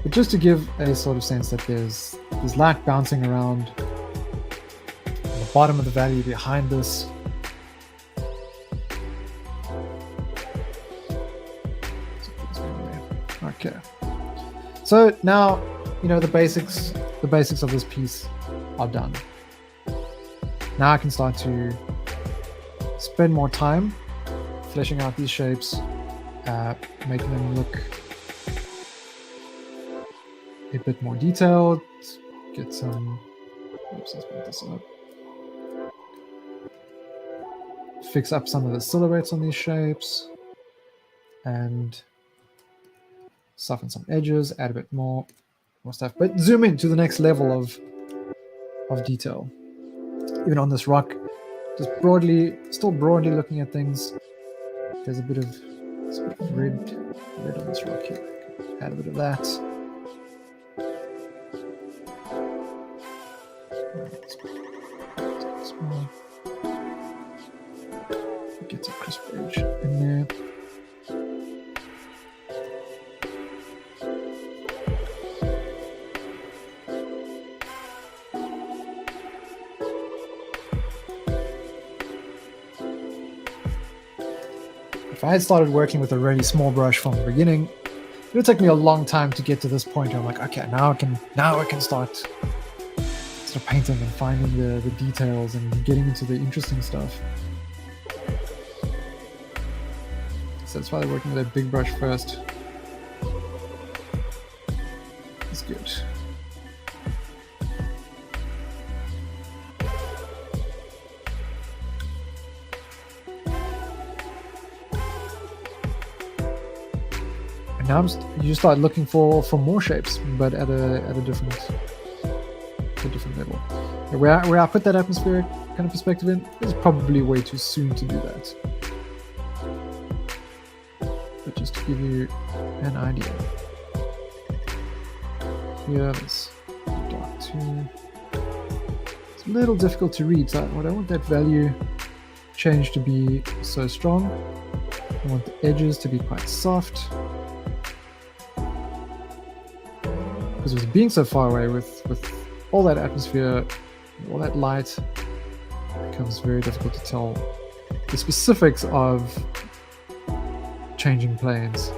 But just to give a sort of sense that there's light bouncing around on the bottom of the valley behind this. Okay. So now, you know, the basics of this piece are done. Now I can start to spend more time fleshing out these shapes, making them look a bit more detailed, get some, oops, let's put this up. Fix up some of the silhouettes on these shapes and soften some edges, add a bit more stuff, but zoom in to the next level of detail. Even on this rock, just still broadly looking at things. There's a bit of red on this rock here. Add a bit of that. Get a crisp edge in there. If I had started working with a really small brush from the beginning, it would take me a long time to get to this point where I'm like, okay, now I can start painting and finding the details and getting into the interesting stuff. So that's why they're working with a big brush first. That's good. And now you start looking for more shapes, but at a different level. Where I put that atmospheric kind of perspective in is probably way too soon to do that. But just to give you an idea. Here, this dark too. It's a little difficult to read, so I don't want that value change to be so strong. I want the edges to be quite soft. Because with being so far away with all that atmosphere, all that light, it becomes very difficult to tell the specifics of changing planes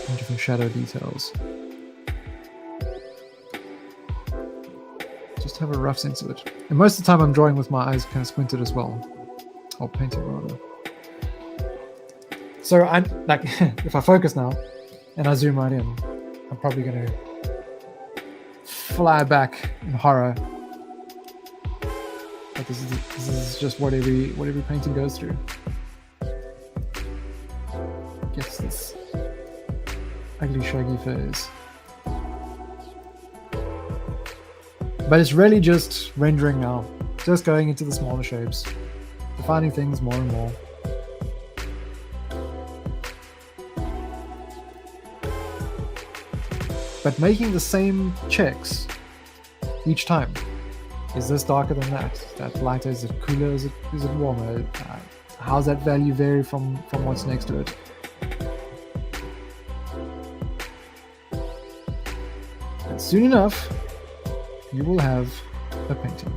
and different shadow details. Just have a rough sense of it. And most of the time I'm drawing with my eyes kind of squinted as well. Or painting rather. So I'm like, if I focus now and I zoom right in, I'm probably going to fly back in horror. But this is just what every painting goes through. Gets this ugly shaggy phase. But it's really just rendering now. Just going into the smaller shapes. Defining things more and more. But making the same checks each time. Is this darker than that? Is that lighter? Is it cooler? Is it warmer? How's that value vary from what's next to it? soon enough, you will have a painting.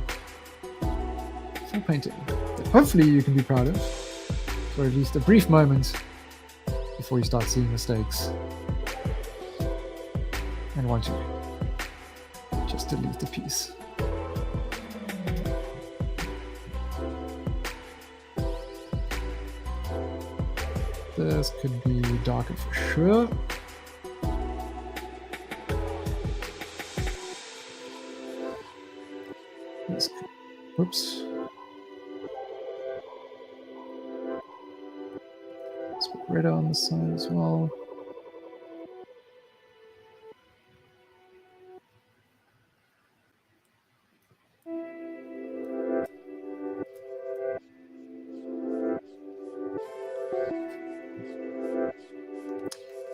Full painting that hopefully you can be proud of for at least a brief moment before you start seeing mistakes and want to just delete the piece. This could be darker for sure. This could, whoops. Let's put red on the side as well.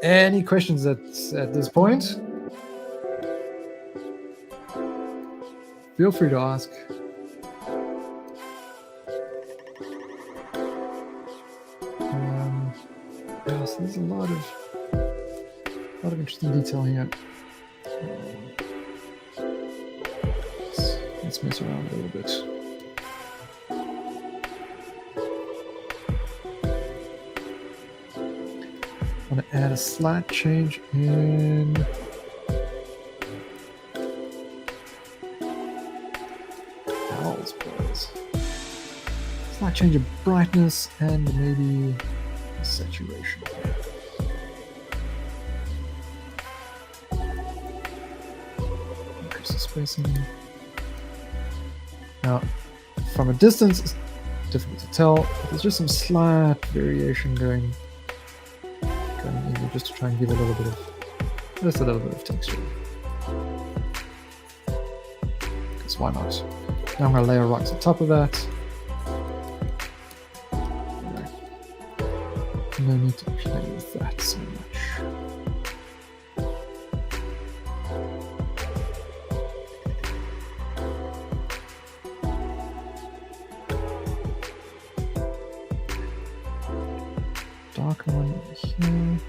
Any questions at this point? Feel free to ask. Yeah, so there's a lot of interesting detail here. Let's mess around a little bit. I'm going to add a slight change in owls, please. Slight change of brightness and maybe saturation. Increase the spacing. Now, from a distance, it's difficult to tell, but there's just some slight variation going even just to try and give a little bit of texture. Because why not? Now I'm going to layer rocks on top of that. No need to play with that so much. Darker one over here.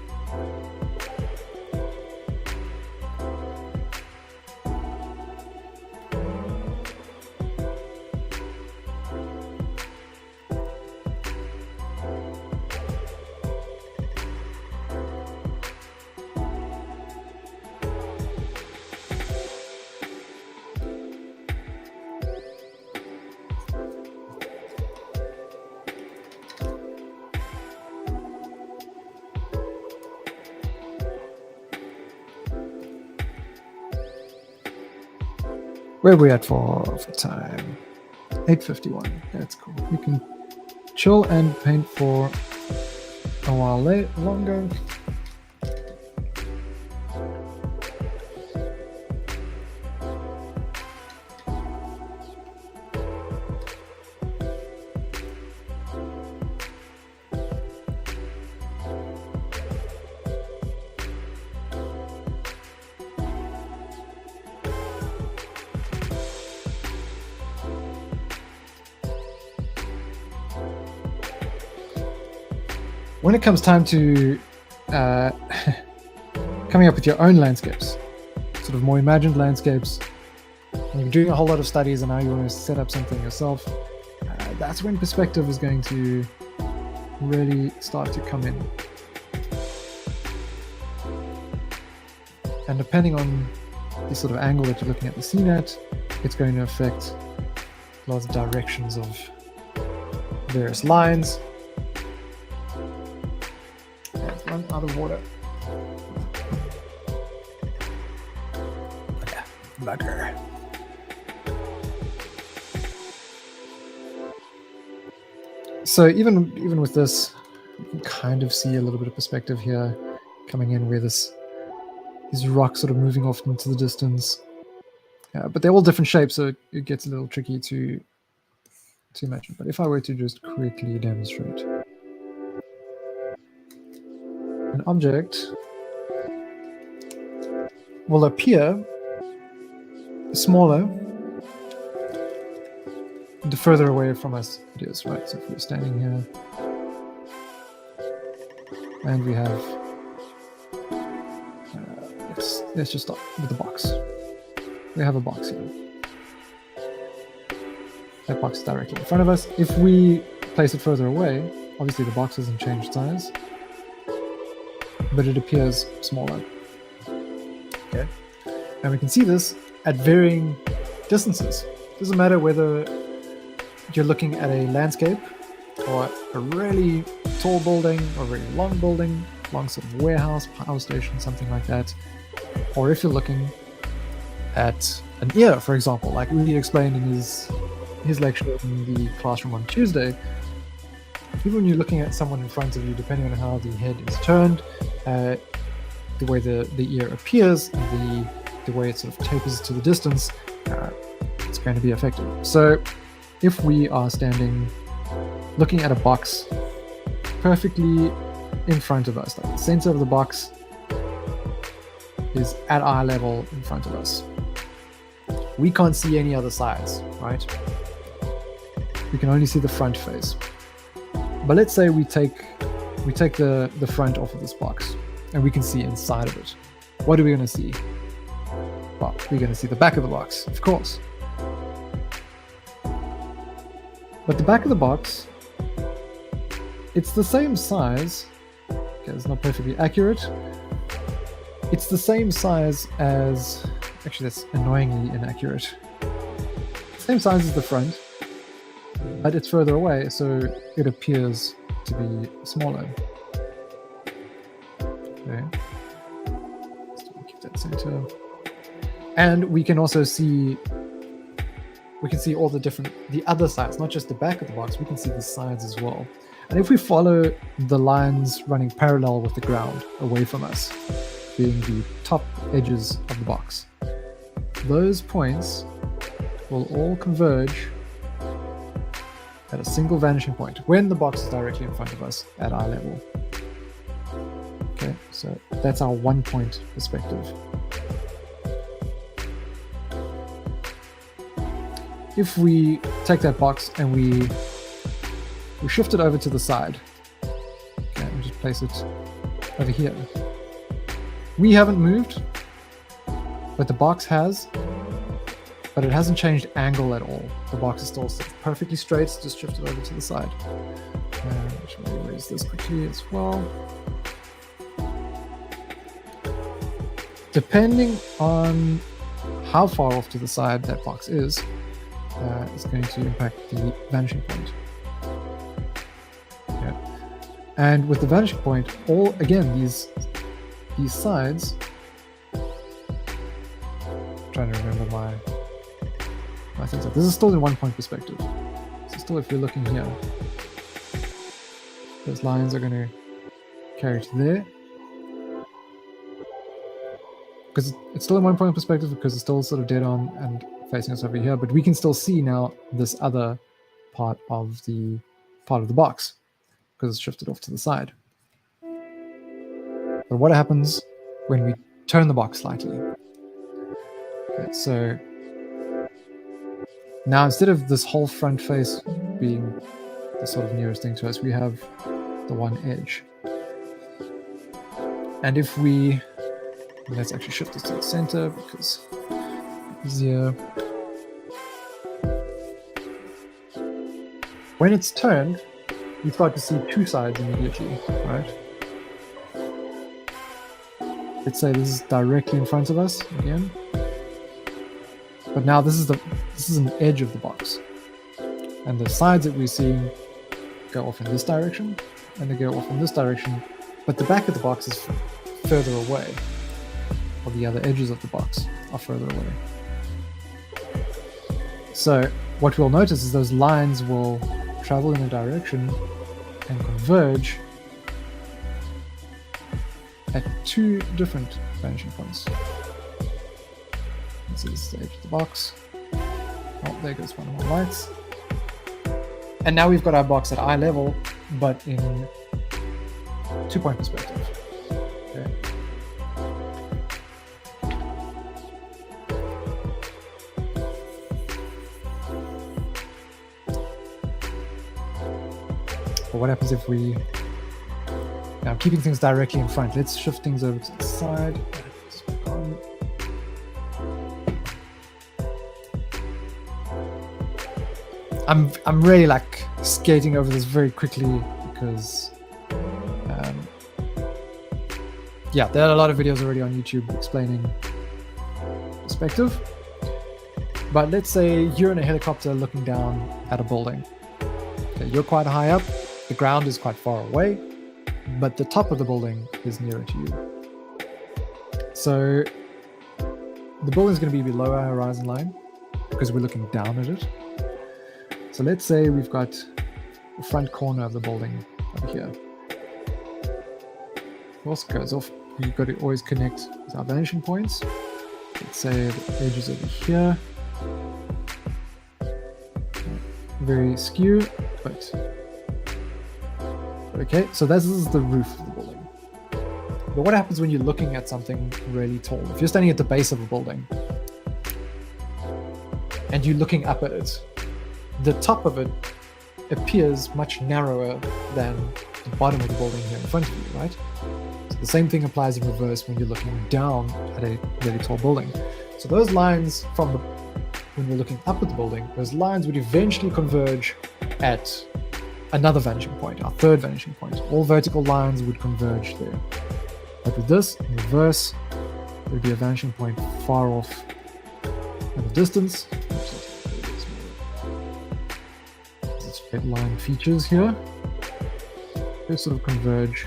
Where are we at for time? 8:51. That's cool. You can chill and paint for a while longer. When it comes time to coming up with your own landscapes, sort of more imagined landscapes, and you're doing a whole lot of studies and now you want to set up something yourself, that's when perspective is going to really start to come in. And depending on the sort of angle that you're looking at the scene at, it's going to affect lots of directions of various lines. Run out of water. Yeah, bugger. So even with this, you can kind of see a little bit of perspective here coming in where these rocks sort of moving off into the distance. But they're all different shapes, so it gets a little tricky to imagine. But if I were to just quickly demonstrate. An object will appear smaller the further away from us it is, right? So if we're standing here and we have, let's just start with the box. we have a box here. That box is directly in front of us. If we place it further away, obviously the box hasn't changed size, but it appears smaller. Okay, and we can see this at varying distances. Doesn't matter whether you're looking at a landscape or a really tall building or a very long building, long sort of warehouse, power station, something like that, or if you're looking at an ear, for example, like Uli explained in his lecture in the classroom on Tuesday. Even when you're looking at someone in front of you, depending on how the head is turned, the way the ear appears, and the way it sort of tapers to the distance, it's going to be affected. So if we are standing looking at a box perfectly in front of us, like the center of the box is at eye level in front of us, we can't see any other sides, right? We can only see the front face. But let's say we take the front off of this box and we can see inside of it. What are we going to see? Well, we're going to see the back of the box, of course. But the back of the box, it's the same size. Okay, it's not perfectly accurate. It's the same size as, actually that's annoyingly inaccurate. Same size as the front, but it's further away, so it appears to be smaller. Okay. Keep that center. And we can also see, all the other sides, not just the back of the box, we can see the sides as well. And if we follow the lines running parallel with the ground away from us, being the top edges of the box, those points will all converge at a single vanishing point when the box is directly in front of us at eye level. Okay, so that's our 1 point perspective. If we take that box and we shift it over to the side, okay, and just place it over here, we haven't moved, but the box has, but it hasn't changed angle at all. The box is still perfectly straight, it's just shifted over to the side. Should we erase this quickly as well? Depending on how far off to the side that box is going to impact the vanishing point. Yeah. And with the vanishing point, these sides, I'm trying to remember my things. This is still in 1 point perspective. So still, if you're looking here, those lines are going to carry to there. Because it's still in 1 point perspective, because it's still sort of dead on and facing us over here, but we can still see now this other part of the box because it's shifted off to the side. But what happens when we turn the box slightly? Okay, so now instead of this whole front face being the sort of nearest thing to us, we have the one edge. And if we, let's actually shift this to the center because it's easier. When it's turned, you start to see two sides immediately, right? Let's say this is directly in front of us again. But now this is an edge of the box. And the sides that we're seeing go off in this direction, and they go off in this direction, but the back of the box is further away, or the other edges of the box are further away. So what we'll notice is those lines will travel in a direction and converge at two different vanishing points. This is the edge of the box. Oh, there goes one of my lights. And now we've got our box at eye level, but in 2 point perspective. Okay. But what happens if we, now keeping things directly in front, let's shift things over to the side. I'm really like skating over this very quickly because yeah, there are a lot of videos already on YouTube explaining perspective. But let's say you're in a helicopter looking down at a building. Okay, you're quite high up, the ground is quite far away, but the top of the building is nearer to you. So the building is going to be below our horizon line because we're looking down at it. So let's say we've got the front corner of the building over here. Also goes off. You've got to always connect with our vanishing points. Let's say the edge is over here. Very skew, but okay. So this is the roof of the building. But what happens when you're looking at something really tall? If you're standing at the base of a building and you're looking up at it, the top of it appears much narrower than the bottom of the building here in front of you, right? So the same thing applies in reverse when you're looking down at a really tall building. So those lines from the, when you're looking up at the building, those lines would eventually converge at another vanishing point, our third vanishing point. All vertical lines would converge there. But with this, in reverse, there would be a vanishing point far off in the distance. Straight line features here. They sort of converge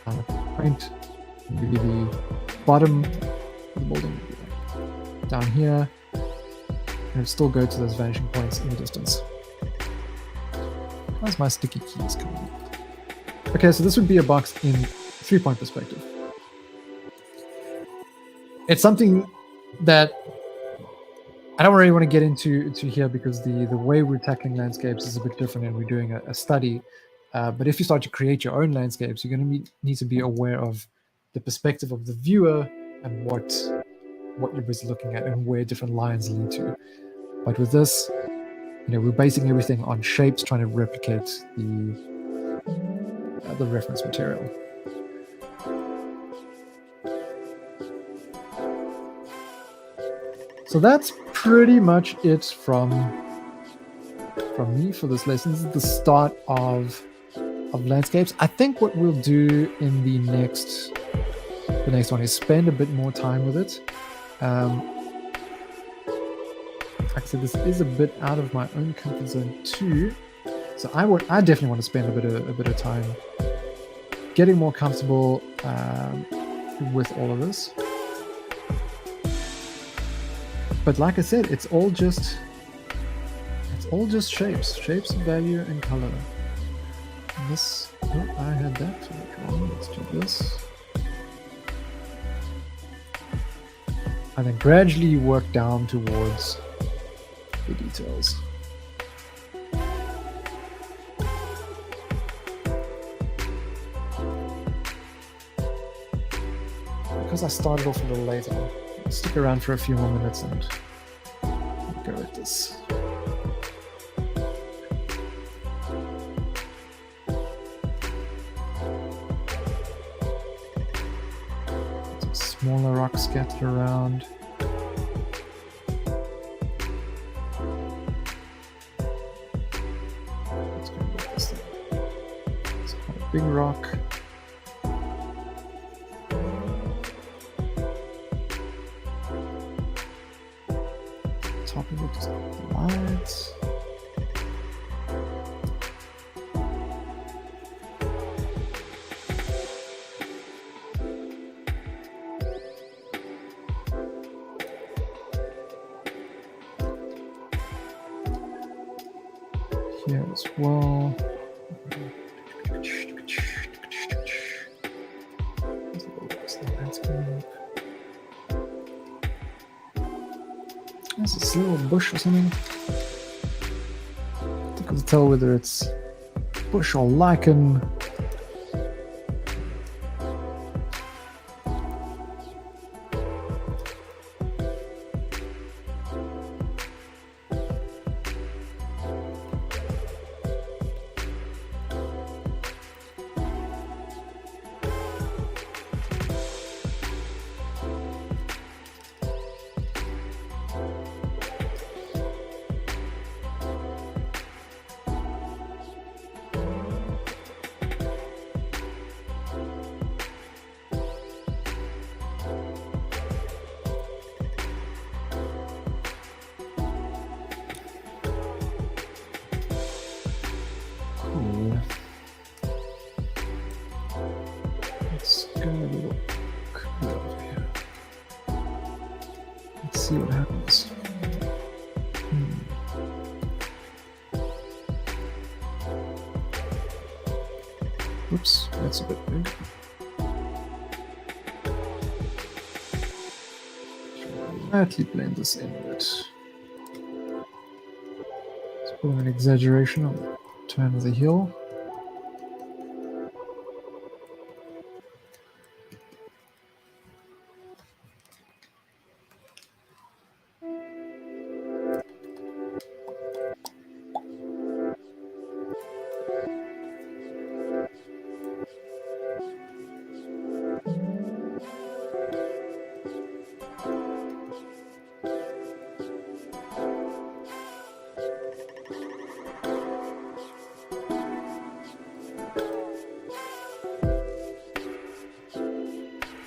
at a point. Maybe the bottom of the building would be like down here. And still go to those vanishing points in the distance. How's my sticky keys coming? Okay, so this would be a box in 3-point perspective. It's something that I don't really want to get into here because the way we're tackling landscapes is a bit different and we're doing a study. But if you start to create your own landscapes, you're going to need to be aware of the perspective of the viewer and what you're busy looking at and where different lines lead to. But with this, we're basing everything on shapes, trying to replicate the reference material. So that's pretty much it from me for this lesson. This is the start of landscapes. I think what we'll do in the next one is spend a bit more time with it. Like I said, this is a bit out of my own comfort zone too. So I definitely want to spend a bit of time getting more comfortable with all of this. But like I said, it's all just shapes of value and color. And this, oh, I had that wrong. Let's do this. And then gradually work down towards the details. Because I started off a little later, I'll stick around for a few more minutes and go at this. Some smaller rocks scattered around. Let's go with this thing. It's quite a big rock. Top of it is the lights. Here as well. There's this little bush or something. Difficult to tell whether it's bush or lichen. Oops, that's a bit big. Lightly blend this in a bit. Let's put in an exaggeration on the turn of the heel.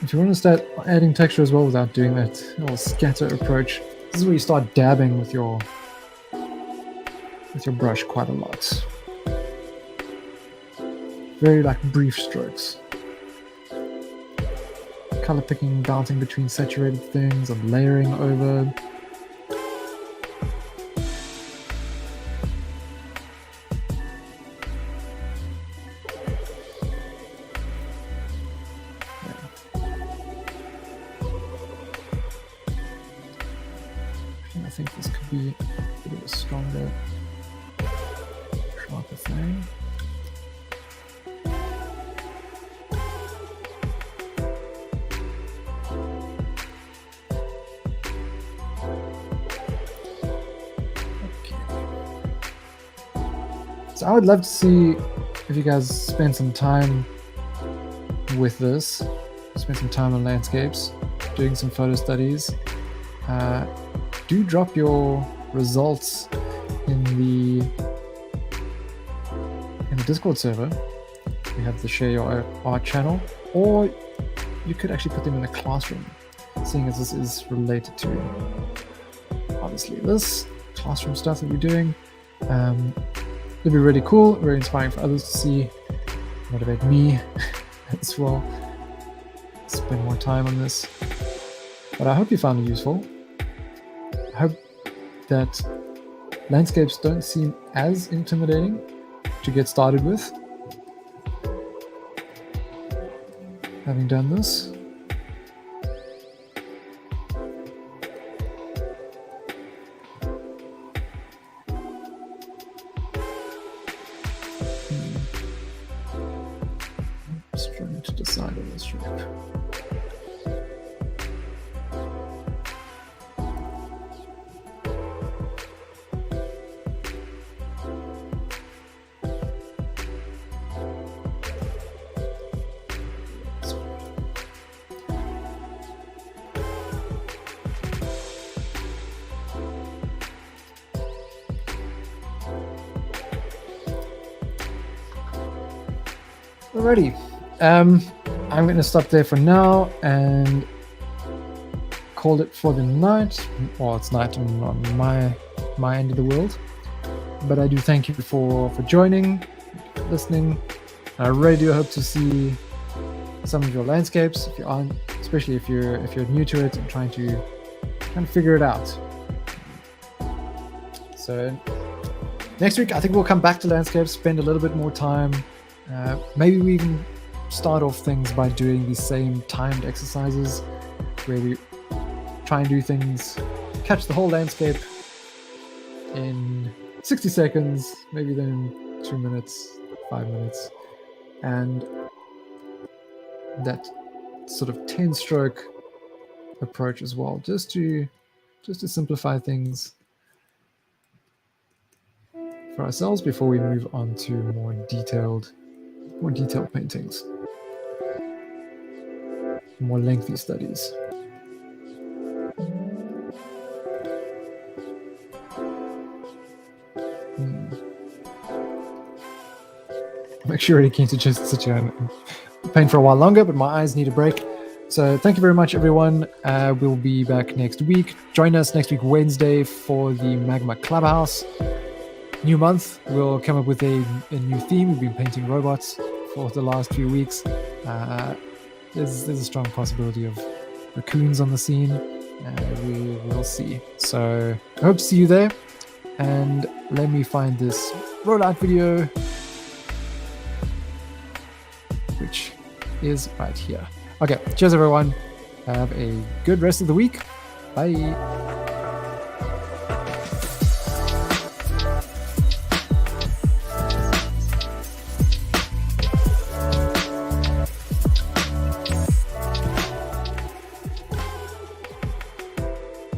If you want to start adding texture as well without doing that little scatter approach, this is where you start dabbing with your brush quite a lot. Very like brief strokes. Color picking, bouncing between saturated things, and layering over. I think this could be a bit of a stronger, sharper thing. So I would love to see if you guys spend some time with this, spend some time on landscapes, doing some photo studies. Do drop your results in the Discord server. We have the Share Your Art channel, or you could actually put them in the classroom, seeing as this is related to obviously this classroom stuff that we're doing. It'll be really cool, very inspiring for others to see, motivate me as well, spend more time on this. But I hope you found it useful. I hope that landscapes don't seem as intimidating to get started with, having done this. Just trying to decide on this shape. Alrighty, I'm going to stop there for now and call it for the night. Well, it's night on my end of the world, but I do thank you for joining, listening. I really do hope to see some of your landscapes, if you aren't, especially if you're new to it and trying to figure it out. So next week, I think we'll come back to landscapes, spend a little bit more time. Maybe we even start off things by doing these same timed exercises where we try and do things, catch the whole landscape in 60 seconds, maybe then 2 minutes, 5 minutes, and that sort of 10-stroke approach as well, just to simplify things for ourselves before we move on to more detailed paintings, more lengthy studies. I'm actually really keen to just sit here and paint for a while longer, but my eyes need a break. So thank you very much, everyone. We'll be back next week. Join us next week, Wednesday, for the Magma Clubhouse. New month, we'll come up with a new theme. We've been painting robots for the last few weeks. There's a strong possibility of raccoons on the scene. We will see. So I hope to see you there. And let me find this rollout video. which is right here. Okay, cheers everyone. Have a good rest of the week. Bye.